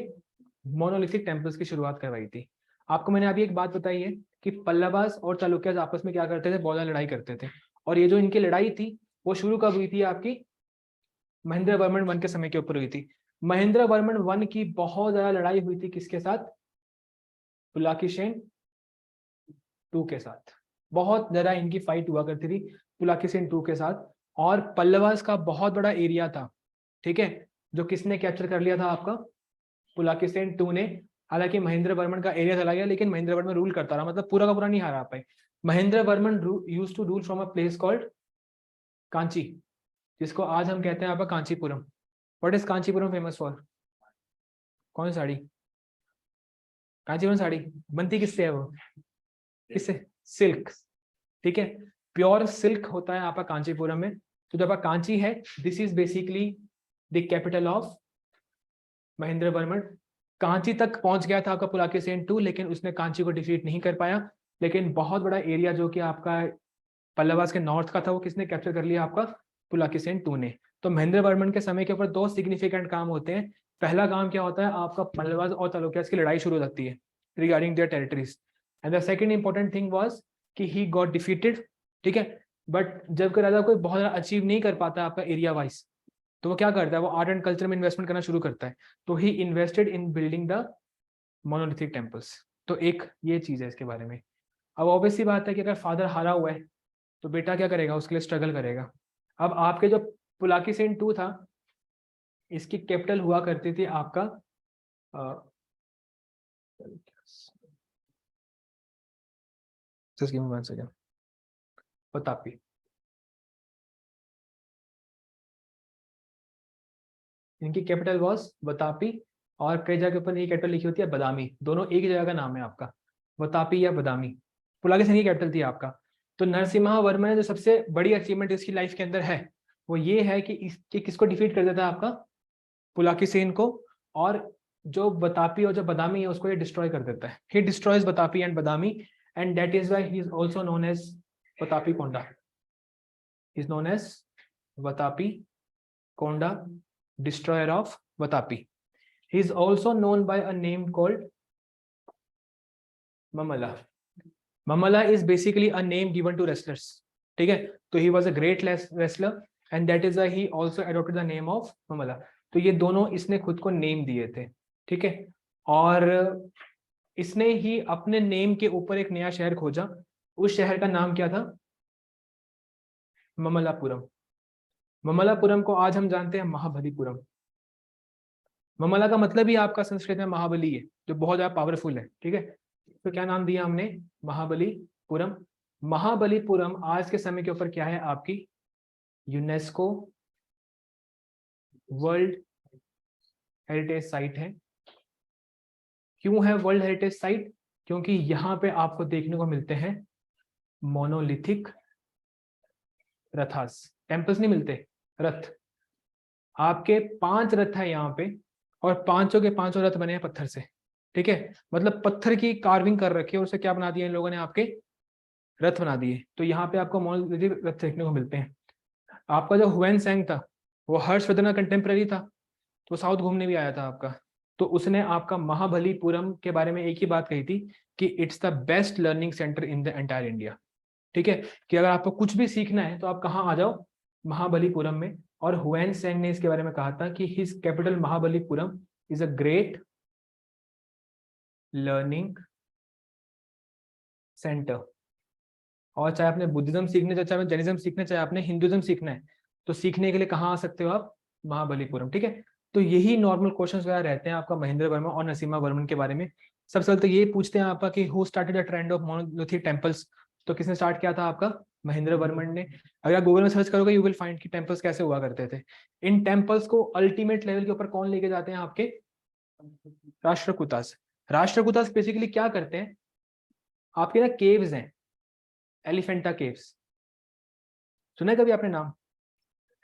मोनोलिथिक टेम्पल्स की शुरुआत करवाई थी। आपको मैंने अभी एक बात बताई है कि पल्लवास और चालुक्यास आपस में क्या करते थे? बहुत ज्यादा लड़ाई करते थे। और ये जो इनकी लड़ाई थी वो शुरू कब हुई थी? आपकी महेंद्र वर्मन वन के समय के ऊपर हुई थी। महेंद्र वर्मन वन की बहुत ज्यादा लड़ाई हुई थी किसके साथ? पुलाकेशिन टू के साथ। बहुत ज्यादा इनकी फाइट हुआ करती थी पुलाकेशिन टू के साथ। और पल्लवास का बहुत बड़ा एरिया था, ठीक है, जो किसने कैप्चर कर लिया था? आपका पुलाकेशिन टू ने। हालांकि महेंद्र वर्मन का एरिया चला गया, लेकिन महेंद्र वर्मन रूल करता रहा, मतलब पूरा का पूरा नहीं हारा पाए। Mahendra Varman use to rule from a place called Kanchi, जिसको आज हम कहते हैं आपका Kanchipuram. What is Kanchipuram famous for? कौन सी साड़ी? कांचीपुरम साड़ी बनती किससे है वो? किससे? सिल्क। ठीक है, प्योर सिल्क होता है आपका कांचीपुरम में। तो जब आप कांची है, this is basically the capital of Mahendra Varman. Kanchi तक पहुंच गया था आपका पुलाकेशिन टू, लेकिन उसने कांची को डिफीट नहीं कर पाया। लेकिन बहुत बड़ा एरिया जो कि आपका पल्लवास के नॉर्थ का था, वो किसने कैप्चर कर लिया? आपका पुलाकेशिन टू ने। तो महेंद्र वर्मन के समय के ऊपर दो सिग्निफिकेंट काम होते हैं। पहला काम क्या होता है? आपका पल्लवास और चालुक्यास की लड़ाई शुरू हो जाती है regarding their territories. And the second important thing was कि ही गॉट डिफीटेड। ठीक है, बट जब कोई राजा कोई बहुत ज्यादा अचीव नहीं कर पाता आपका एरिया वाइज, तो वो क्या करता है? वो आर्ट एंड कल्चर में इन्वेस्टमेंट करना शुरू करता है। तो he invested in building the monolithic temples. तो एक ये चीज है इसके बारे में। अब ऑब्वियसली बात है कि अगर फादर हारा हुआ है तो बेटा क्या करेगा? उसके लिए स्ट्रगल करेगा। अब आपके जो पुलाकेशिन टू था, इसकी कैपिटल हुआ करती थी आपका just give me one second, प्रतापी। इनकी कैपिटल वॉज वतापी, और कई जगह पर ये कैपिटल लिखी होती है बदामी, दोनों एक ही जगह का नाम है आपका, वतापी या बदामी। पुलकेशिन की कैपिटल थी आपका। तो नरसिम्हा वर्मा ने जो सबसे बड़ी अचीवमेंट इसकी लाइफ के अंदर है वो ये है कि इसके किसको डिफीट कर देता है आपका, पुलकेशिन को, और जो बतापी और जो बदामी है उसको ये डिस्ट्रॉय कर देता है। He destroys Vatapi and Badami, and that is why he is also known as Vatapi Konda, is known as Vatapi Konda, destroyer of Vatapi. He is also known by a name called Mamala. Mamala is basically a name given to wrestlers. ठीक है, तो he was a great wrestler and that is why he also adopted the name of Mamala. तो ये दोनों इसने खुद को नेम दिए थे, ठीक है, और इसने ही अपने नेम के ऊपर एक नया शहर खोजा। उस शहर का नाम क्या था, ममलापुरम। ममलापुरम को आज हम जानते हैं महाबलीपुरम। ममला का मतलब ही आपका संस्कृत में महाबली है, जो बहुत ज्यादा पावरफुल है, ठीक है। तो क्या नाम दिया हमने, महाबलीपुरम। महाबलीपुरम आज के समय के ऊपर क्या है आपकी, यूनेस्को वर्ल्ड हेरिटेज साइट है। क्यों है वर्ल्ड हेरिटेज साइट, क्योंकि यहाँ पे आपको देखने को मिलते हैं मोनोलिथिक रथास, टेम्पल्स नहीं मिलते, रथ। आपके 5 रथ है यहाँ पे, और पांचों के पांचों रथ बने हैं पत्थर से, ठीक है, मतलब पत्थर की कार्विंग कर रखी है और उसे क्या बना दिया इन लोगों ने, आपके रथ बना दिए। तो यहाँ पे आपको मोनोलिथिक रथ देखने को मिलते हैं। आपका जो हुएन सैंग था वो हर्षवर्धन का कंटेम्प्रेरी था, तो साउथ घूमने भी आया था आपका। तो उसने आपका महाबलीपुरम के बारे में एक ही बात कही थी कि it's the best learning centre in the entire India, ठीक है, कि अगर आपको कुछ भी सीखना है तो आप कहाँ आ जाओ, महाबलीपुरम में। और हुएन सैंग ने इसके बारे में कहा था कि his capital Mahabalipuram is a great learning centre. और चाहे आपने बुद्धिज्म सीखना है, चाहे आपने जैनिज्म सीखना है, चाहे आपने हिंदुज्म सीखना है, तो सीखने के लिए कहाँ आ सकते हो आप, महाबलीपुरम, ठीक है। तो यही नॉर्मल क्वेश्चंस वगैरह रहते हैं आपका महेंद्र वर्मा और नरसिम्हा वर्मन के बारे में। सबसे पहले तो ये पूछते हैं आपका कि who started the trend of monolithic temples, तो किसने स्टार्ट किया था आपका, महेंद्र वर्मन ने। अगर आप गूगल में सर्च करोगे यू विल फाइंड कि टेम्पल्स कैसे हुआ करते थे। इन टेम्पल्स को अल्टीमेट लेवल के ऊपर कौन लेके जाते हैं आपके, राष्ट्रकूटास। राष्ट्रकूटास बेसिकली क्या करते हैं, आपके ना केव्स हैं, एलिफेंटा केव्स, सुना है कभी आपने नाम,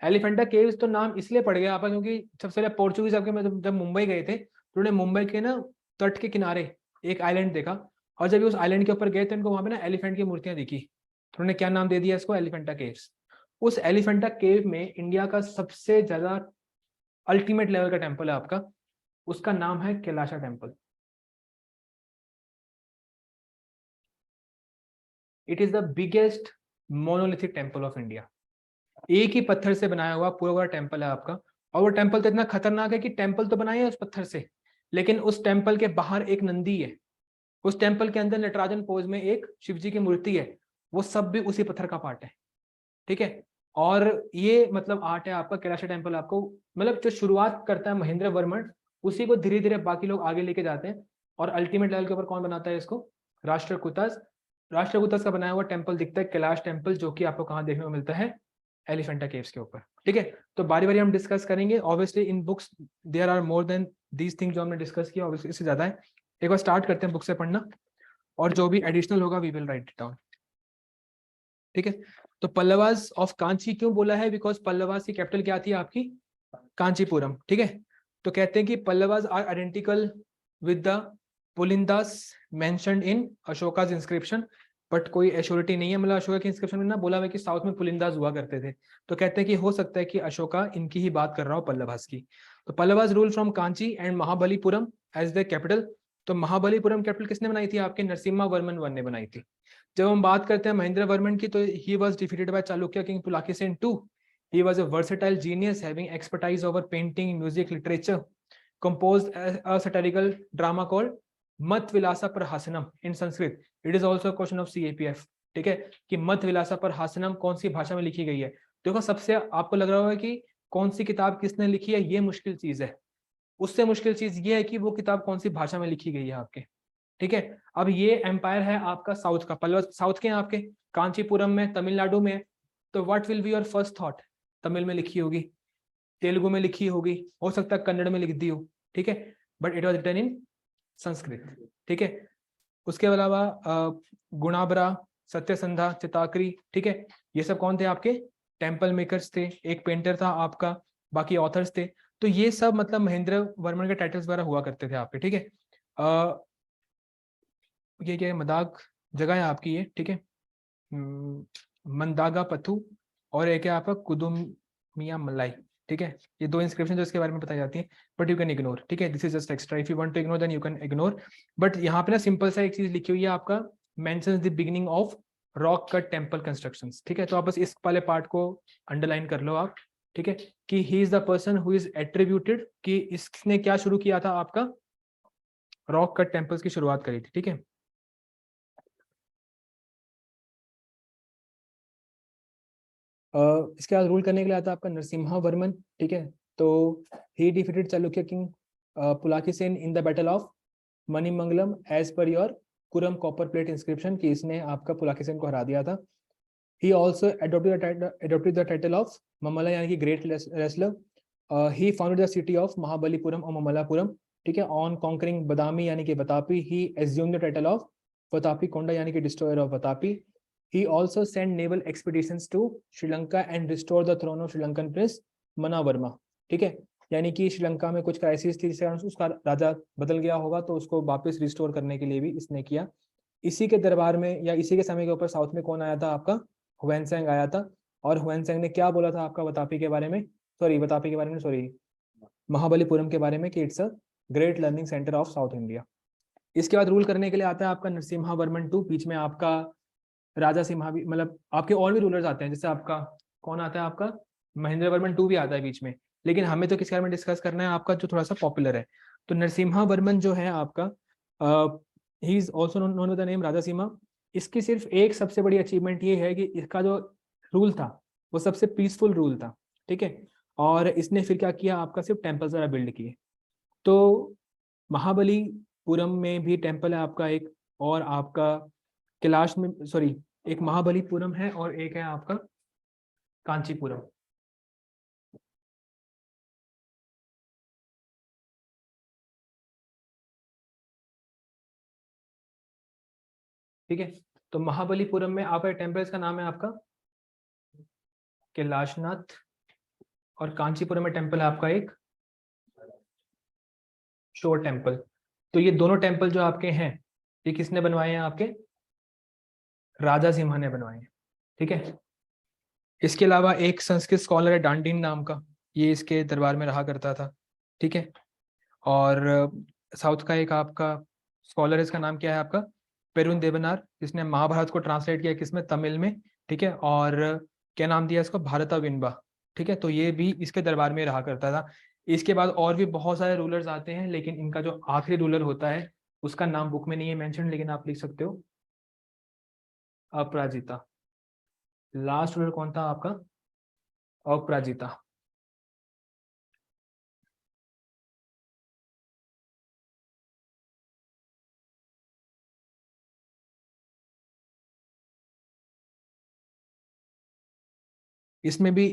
एलिफेंटा केव्स तो नाम इसलिए पड़ गया आपका क्योंकि सबसे पहले पोर्चुगीज आपके जब मुंबई गए थे तो उन्होंने मुंबई के ना तट के किनारे एक आइलैंड देखा, और जब उस आइलैंड के ऊपर गए थे उनको वहां पे ना एलिफेंट की मूर्तियां दिखी, तो उन्होंने क्या नाम दे दिया इसको, एलिफेंटा केव्स। उस एलिफेंटा केव में इंडिया का सबसे ज्यादा अल्टीमेट लेवल का टेम्पल है आपका, उसका नाम है Kailasa temple. It is the biggest monolithic temple of India. एक ही पत्थर से बनाया हुआ पूरा टेम्पल है आपका, और वो टेम्पल तो इतना खतरनाक है कि टेम्पल तो बनाया है उस पत्थर से, लेकिन उस टेम्पल के बाहर एक नंदी है, उस टेम्पल के अंदर नटराजन पोज में एक शिव जी की मूर्ति है, वो सब भी उसी पत्थर का पार्ट है, ठीक है। और ये मतलब आर्ट है आपका कैलाशा टेम्पल, आपको मतलब जो शुरुआत करता है महेंद्र वर्मन, उसी को धीरे धीरे बाकी लोग आगे लेके जाते हैं, और अल्टीमेट लेवल के ऊपर कौन बनाता है इसको, राष्ट्रकूटास। राष्ट्रकूटास का बनाया हुआ टेम्पल दिखता है कैलाश टेम्पल, जो कि आपको कहाँ देखने को मिलता है, एलिफेंटा केव्स के ऊपर, ठीक है। तो बारी बारी हम डिस्कस करेंगे, obviously in books there are more than these things जो हमने डिस्कस किया, ऑब्वियसली इससे ज्यादा है। एक बार स्टार्ट करते हैं बुक से पढ़ना, और जो भी एडिशनल होगा we will write it down, ठीक है। तो पल्लवास ऑफ कांची क्यों बोला है, बिकॉज पल्लवास की कैपिटल क्या थी आपकी, कांचीपुरम, ठीक है। तो कहते हैं कि Pallavas are identical with the Pulindas mentioned in Ashoka's inscription, but कोई एश्योरिटी नहीं है, मतलब अशोका के इंस्क्रिप्शन में ना बोला हुआ कि साउथ में पुलिंदास हुआ करते थे, तो कहते हैं कि हो सकता है कि अशोका इनकी ही बात कर रहा हो, पल्लवास की। तो Pallavas rule from Kanchi and Mahabalipuram as the capital. तो महाबलीपुरम कैपिटल किसने बनाई थी आपके, नरसिम्हा वर्मन वन ने बनाई थी। जब हम बात करते हैं महेंद्र वर्मन की, तो he was defeated by Chalukya king Pulakeshin II। He was a versatile genius having expertise over painting, music, literature. Composed a satirical drama called मत विलासा पर हासनम in Sanskrit. It is also a question of CAPF. ठीक है, कि मत विलासा पर हासनम कौन सी भाषा में लिखी गई है। देखो सबसे आपको लग रहा होगा कि कौन सी किताब किसने लिखी है, ये मुश्किल चीज है, उससे मुश्किल चीज ये है कि वो किताब कौन सी भाषा में लिखी गई है आपके, ठीक है। अब ये एम्पायर है आपका साउथ का, पल्लव साउथ के हैं आपके, कांचीपुरम में, तमिलनाडु में। तो what will be your first thought, Tamil में लिखी होगी, तेलुगु में लिखी होगी, हो सकता है कन्नड़ में लिख दी हो, ठीक है, but it was written in Sanskrit, ठीक है। उसके अलावा गुणाबरा, सत्यसंधा, चिताकरी, ठीक है, ये सब कौन थे आपके टेम्पल मेकर्स थे। एक पेंटर था आपका, बाकी ऑथर्स थे। तो ये सब मतलब महेंद्र वर्मन के टाइटल्स वगैरह हुआ करते थे आपके, ठीक है। ये क्या है, मदाग जगह है आपकी ये, ठीक है, मंदागा पथु, और एक है आपका कुदुमिया मलाई, ठीक है। ये दो इंस्क्रिप्शन जो इसके बारे में बताई जाती है, बट यू कैन इग्नोर, ठीक है, this is just extra, if you want to ignore then you can ignore. But यहाँ पे ना सिंपल सा एक चीज लिखी हुई है आपका, mentions the beginning of rock cut temple constructions, ठीक है। तो आप बस इस वाले पार्ट को अंडरलाइन कर लो आप, ठीक है, कि he is the person who is attributed, कि इसने क्या शुरू किया था आपका, रॉक कट टेम्पल्स की शुरुआत करी थी, ठीक है। इसके बाद रूल करने के लिए आता है आपका नरसिम्हा वर्मन, ठीक है। तो he defeated Chalukya king Pulakeshin in the battle of Manimangalam as per your Kuram copper plate inscription, कि इसने आपका पुलाकेशिन को हरा दिया था। He also adopted the title of Mamalla, यानी कि great wrestler. He founded the city of Mahabalipuram और ममलापुरम, ठीक है, ऑन कॉन्करिंग बदामी यानी कि Vatapi. He assumed the title of Vatapi Konda यानी कि destroyer of Vatapi. He also sent naval expeditions to Sri Lanka and restored the throne of Sri Lankan prince Manavarma, ठीक है। यानी कि श्रीलंका में कुछ क्राइसिस थी जिसके कारण उसका राजा बदल गया होगा, तो उसको वापस रिस्टोर करने के लिए भी इसने किया। इसी के दरबार में या इसी के समय के ऊपर साउथ में कौन आया था आपका, हुएनसेंग आया था। और हुएनसेंग ने क्या बोला था आपका बतापी के बारे में, बतापी के बारे में, महाबलीपुरम के बारे में, कि it's a great learning centre of South India. इसके बाद रूल करने के लिए आता है आपका नरसिम्हा वर्मन टू। बीच में आपका राजा सिम्हा भी, मतलब आपके और भी रूलर्स आते हैं, जैसे आपका कौन आता है, आपका महेंद्र वर्मन टू भी आता है बीच में। लेकिन हमें तो किस बारे में डिस्कस करना है, आपका जो थोड़ा सा पॉपुलर है। तो नरसिम्हा वर्मन जो है आपका, he is also known with the name Raja Simha. इसकी सिर्फ एक सबसे बड़ी अचीवमेंट ये है कि इसका जो रूल था वो सबसे पीसफुल रूल था, ठीक है। और इसने फिर क्या किया, आपका सिर्फ टेम्पल्स वगैरह बिल्ड किए। तो महाबलीपुरम में भी टेम्पल है आपका एक, और आपका कैलाश में, एक महाबलीपुरम है और एक है आपका कांचीपुरम। ठीक है, तो महाबलीपुरम में आपका टेम्पल्स का नाम है आपका कैलाशनाथ, और कांचीपुरम में टेम्पल है आपका एक शोर टेम्पल। तो ये दोनों टेम्पल जो आपके हैं, ये किसने बनवाए हैं, आपके राजा सिम्हा ने बनवाए हैं, ठीक है। इसके अलावा एक संस्कृत स्कॉलर है डांडिन नाम का, ये इसके दरबार में रहा करता था, ठीक है। और साउथ का एक आपका स्कॉलर है, इसका नाम क्या है आपका पेरुन देवनार, जिसने महाभारत को ट्रांसलेट किया किसमें, तमिल में, ठीक है। और क्या नाम दिया इसको, भारता विनबा, ठीक है। तो ये भी इसके दरबार में रहा करता था। इसके बाद और भी बहुत सारे रूलर्स आते हैं, लेकिन इनका जो आखिरी रूलर होता है उसका नाम बुक में नहीं है मेंशन, लेकिन आप लिख सकते हो अपराजिता। लास्ट रूलर कौन था आपका, अपराजिता। इसमें भी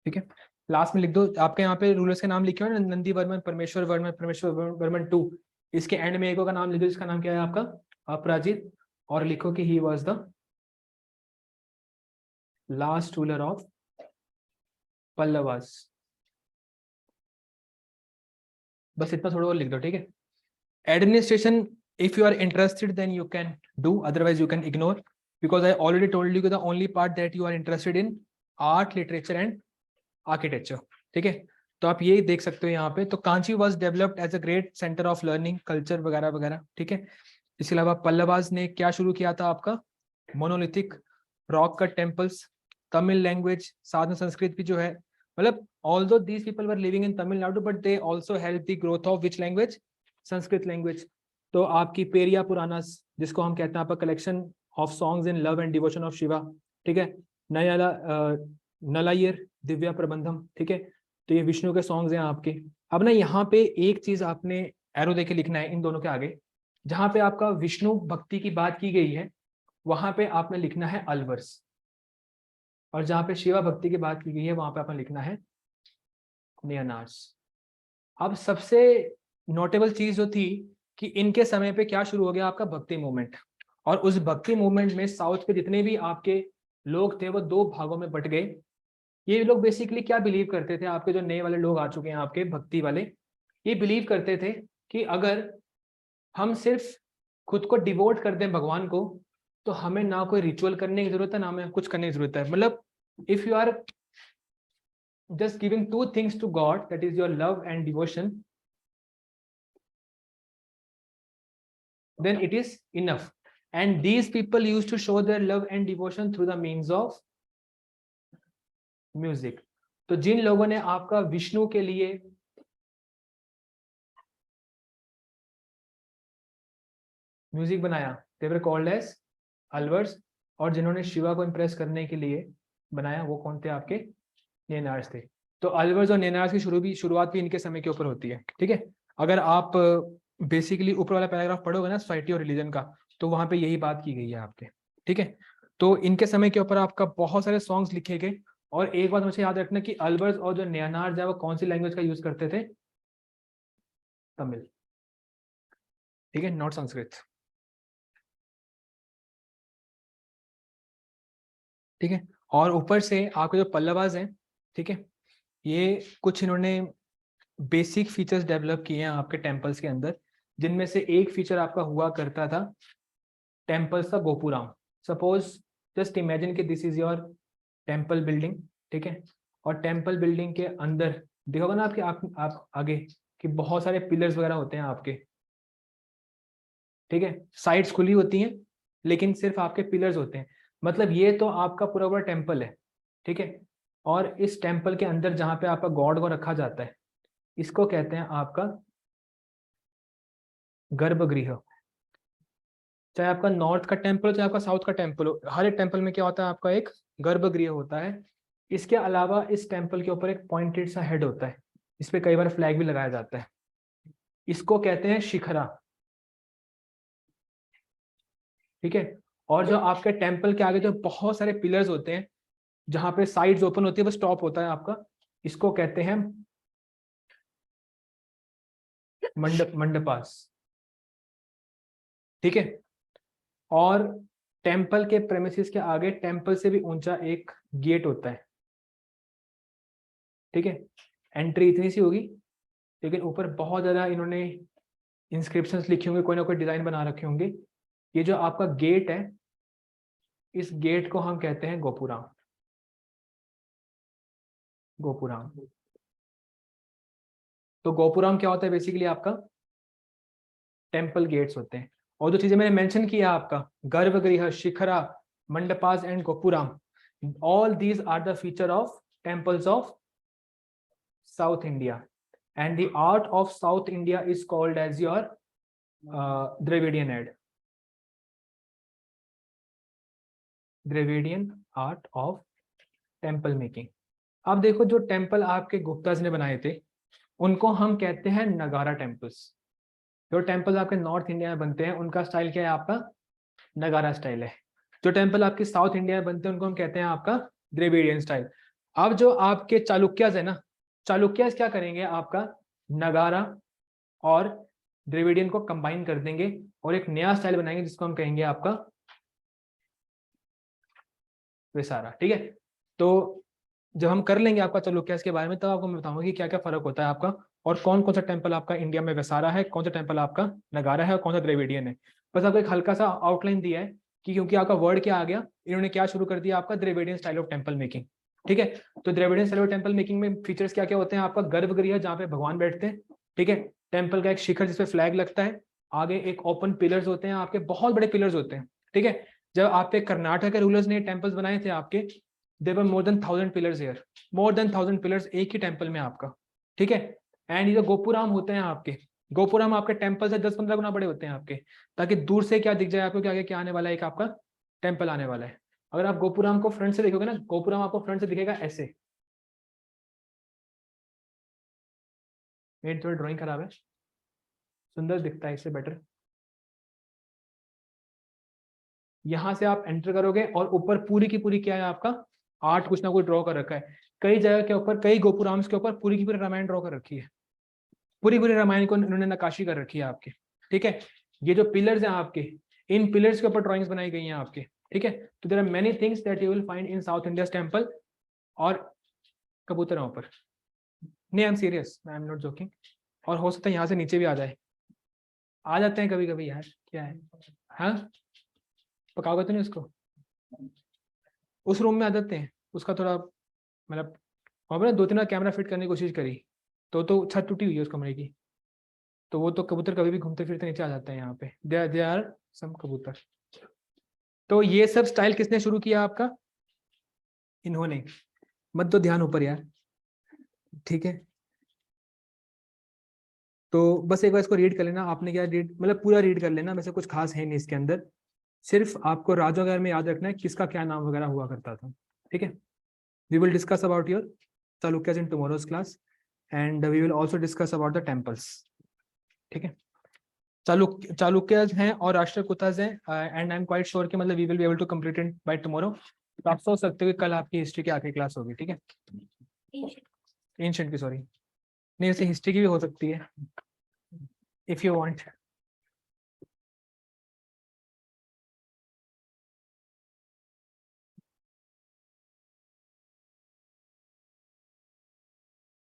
ठीक है, लास्ट में लिख दो, आपके यहाँ पे रूलर्स के नाम लिखे हुए ना, नंदी वर्मन, परमेश्वर वर्मन टू। इसके एंड में एक का नाम लिख दो, जिसका नाम क्या है आपका अपराजित, और लिखो कि he was the last ruler of Pallavas. बस इतना थोड़ा और लिख दो, ठीक है। Administration, if you are interested then you can do, otherwise you can ignore, because I already told you the only part that you are interested in art, literature and architecture, ठीक है। तो आप ये देख सकते हो यहाँ पे। तो Kanchi was developed as a great centre of learning, culture वगैरह वगैरह, ठीक है। इसके अलावा पल्लवास ने क्या शुरू किया था आपका, monolithic rock cut temples, Tamil language, साथ में संस्कृत भी जो है, मतलब although these people were living in Tamil Nadu but they also help the growth of which language, Sanskrit language. तो आपकी पेरिया पुरानास, जिसको हम कहते हैं आपका collection of songs in love and devotion of Shiva, ठीक है। नयाला नलायर दिव्या प्रबंधम, ठीक है। तो ये विष्णु के सॉन्ग्स हैं आपके। अब ना यहाँ पे एक चीज आपने एरो देके लिखना है इन दोनों के आगे, जहां पे आपका विष्णु भक्ति की बात की गई है, वहां पे आपने लिखना है अलवर्स। और जहाँ पे शिवा भक्ति की बात की गई है वहां पे आपने लिखना है नयनार्स। अब सबसे नोटेबल चीज जो थी कि इनके समय पे क्या शुरू हो गया आपका भक्ति मूवमेंट, और उस भक्ति मूवमेंट में साउथ के जितने भी आपके लोग थे वो दो भागों में बट गए। ये लोग बेसिकली क्या बिलीव करते थे, आपके जो नए वाले लोग आ चुके हैं आपके भक्ति वाले, ये बिलीव करते थे कि अगर हम सिर्फ खुद को डिवोट कर दें भगवान को तो हमें ना कोई रिचुअल करने की जरूरत है ना हमें कुछ करने की जरूरत है। मतलब if you are just giving two things to God, that is your love and devotion, then it is enough. And these people used to show their love and devotion through the means of music. तो जिन लोगों ने आपका विष्णु के लिए म्यूजिक बनाया they were called as Alvars, और जिन्होंने शिवा को इम्प्रेस करने के लिए बनाया वो कौन थे, आपके नेनार्स थे। तो अलवर्स और नेनार्स की शुरुआत भी इनके समय के ऊपर होती है। ठीक है, अगर आप बेसिकली ऊपर वाला पैराग्राफ पढ़ोगे ना सोसाइटी और रिलीजन का, तो वहां पे यही बात की गई है आपके। ठीक है, तो इनके समय के ऊपर आपका बहुत सारे सॉन्ग्स लिखे गए। और एक बात मुझे याद रखना कि अलवर्स और जो नेनार्स है वो कौन सी लैंग्वेज का यूज करते थे, तमिल। ठीक है, नॉट संस्कृत। ठीक है, और ऊपर से आपके जो पल्लवाज हैं, ठीक है, ये कुछ इन्होंने बेसिक फीचर्स डेवलप किए हैं आपके टेम्पल्स के अंदर, जिनमें से एक फीचर आपका हुआ करता था टेम्पल्स का गोपुराम। सपोज जस्ट इमेजिन कि this is your temple building. ठीक है, और टेम्पल बिल्डिंग के अंदर देखोगे ना आपके आप आगे कि बहुत सारे पिलर्स वगैरह होते हैं आपके। ठीक है, साइड्स खुली होती हैं लेकिन सिर्फ आपके पिलर्स होते हैं, मतलब ये तो आपका पूरा पूरा टेम्पल है। ठीक है, और इस टेम्पल के अंदर जहाँ पे आपका गॉड को रखा जाता है इसको कहते हैं आपका गर्भगृह। चाहे आपका नॉर्थ का टेम्पल हो चाहे आपका साउथ का टेम्पल हो, हर एक टेम्पल में क्या होता है, आपका एक गर्भगृह होता है। इसके अलावा इस टेम्पल के ऊपर एक पॉइंटेड सा हेड होता है, इस पे कई बार फ्लैग भी लगाया जाता है, इसको कहते हैं शिखरा। ठीक है, और जो आपके टेम्पल के आगे जो बहुत सारे पिलर्स होते हैं जहां पे साइड्स ओपन होती है बस टॉप होता है आपका, इसको कहते हैं मंडपास। ठीक है, और टेम्पल के प्रेमिसेस के आगे टेम्पल से भी ऊंचा एक गेट होता है। ठीक है, एंट्री इतनी सी होगी लेकिन ऊपर बहुत ज्यादा इन्होंने इंस्क्रिप्शंस लिखे होंगे, कोई ना कोई डिजाइन बना रखे होंगे। ये जो आपका गेट है इस गेट को हम कहते हैं गोपुराम। गोपुराम, तो गोपुराम क्या होता है, बेसिकली आपका टेम्पल गेट्स होते हैं। और जो चीजें मैंने मेंशन किया आपका garbhagriha, shikhara, mandapas and gopuram, all these are the feature of temples of South India, and the art of South India is called as your Dravidian art, Dravidian art of temple making। अब देखो जो टेम्पल आपके गुप्ताज ने बनाए थे उनको हम कहते हैं नगारा टेम्पल्स। जो टेम्पल आपके नॉर्थ इंडिया में बनते हैं उनका स्टाइल क्या है, आपका नगारा स्टाइल है। जो टेम्पल आपके साउथ इंडिया में बनते हैं उनको हम कहते हैं आपका द्रविडियन स्टाइल। अब जो आपके चालुक्यास है ना, चालुक्यास क्या करेंगे, आपका नगारा और द्रविडियन को कंबाइन कर देंगे और एक नया स्टाइल बनाएंगे जिसको हम कहेंगे आपका विसारा। ठीक है, तो जब हम कर लेंगे आपका चालुक्यास के बारे में तब आपको मैं बताऊंगा कि क्या क्या फर्क होता है आपका, और कौन कौन सा टेम्पल आपका इंडिया में वैसारा है, कौन सा टेम्पल आपका नगारा है और कौन सा द्रविडियन है। बस आपको एक हल्का सा आउटलाइन दिया है कि क्योंकि आपका वर्ड क्या आ गया, इन्होंने क्या शुरू कर दिया, आपका Dravidian style of temple making. ठीक है, तो Dravidian style of temple making में फीचर्स क्या क्या होते हैं, आपका गर्भगृह जहाँ पे भगवान बैठते हैं। ठीक है, टेम्पल का एक शिखर जिसपे फ्लैग लगता है, आगे एक ओपन पिलर्स होते हैं, आपके बहुत बड़े पिलर्स होते हैं। ठीक है, जब आपके कर्नाटक के रूलर्स ने टेम्पल्स बनाए थे आपके, there were more than 1000 pillars here, more than 1000 pillars एक ही टेम्पल में आपका। ठीक है, एंड ये जो गोपुराम होते हैं आपके, गोपुराम आपके टेम्पल से 10-15 गुना बड़े होते हैं आपके, ताकि दूर से क्या दिख जाए आपको कि आगे क्या आने वाला है, एक आपका टेम्पल आने वाला है। अगर आप गोपुराम को फ्रंट से देखोगे ना, गोपुराम आपको फ्रंट से दिखेगा ऐसे। मेरी थोड़ी ड्राइंग खराब है, सुंदर दिखता है इससे बेटर। यहां से आप एंटर करोगे और ऊपर पूरी की पूरी क्या है आपका आर्ट कुछ ना कुछ ड्रॉ कर रखा है, कई जगह के ऊपर, कई गोपुराम्स के ऊपर पूरी की पूरी रामायण ड्रॉ कर रखी है, पूरी पूरी रामायण को इन्होंने नक्काशी कर रखी है आपके, ठीक है। ये जो पिलर्स हैं आपके, इन पिलर्स के ऊपर ड्राइंग्स बनाई गई हैं आपके, ठीक है। तो there are many things that you will find in south India temple और कबूतरों पर। नहीं, I am serious, I am not joking. और हो सकता है यहाँ से नीचे भी आ जाए, आ जाते हैं कभी कभी यार, क्या है। हाँ, पकाओगे तो नहीं उसको, उस रूम में आ जाते हैं, उसका थोड़ा मतलब वहाँ पर 2-3 बार कैमरा फिट करने की कोशिश करी तो छत टूटी हुई है उस कमरे की, तो वो तो कबूतर कभी भी घूमते फिरते नीचे आ जाते हैं यहाँ पे, दे आर सम कबूतर। तो ये सब स्टाइल किसने शुरू किया आपका, इन्होंने। मत दो ध्यान ऊपर यार, ठीक है। तो बस एक बार इसको रीड कर लेना, आपने क्या रीड मतलब पूरा रीड कर लेना, वैसे कुछ खास है नहीं इसके अंदर, सिर्फ आपको राजा वगैरह में याद रखना है किसका क्या नाम वगैरह हुआ करता था, ठीक है। We will discuss about your Chalukyas in tomorrow's class and we will also discuss about the temples, ठीक है। चालुक्यज हैं और राष्ट्रकूटाज हैं, and I am quite sure कि मतलब we will be able to complete it by tomorrow. तो आप सोच सकते हो कि कल आपकी हिस्ट्री की आखिरी क्लास होगी, ठीक है। एंशिएंट की, सॉरी, नहीं, वैसे हिस्ट्री की भी हो सकती है इफ यू वांट।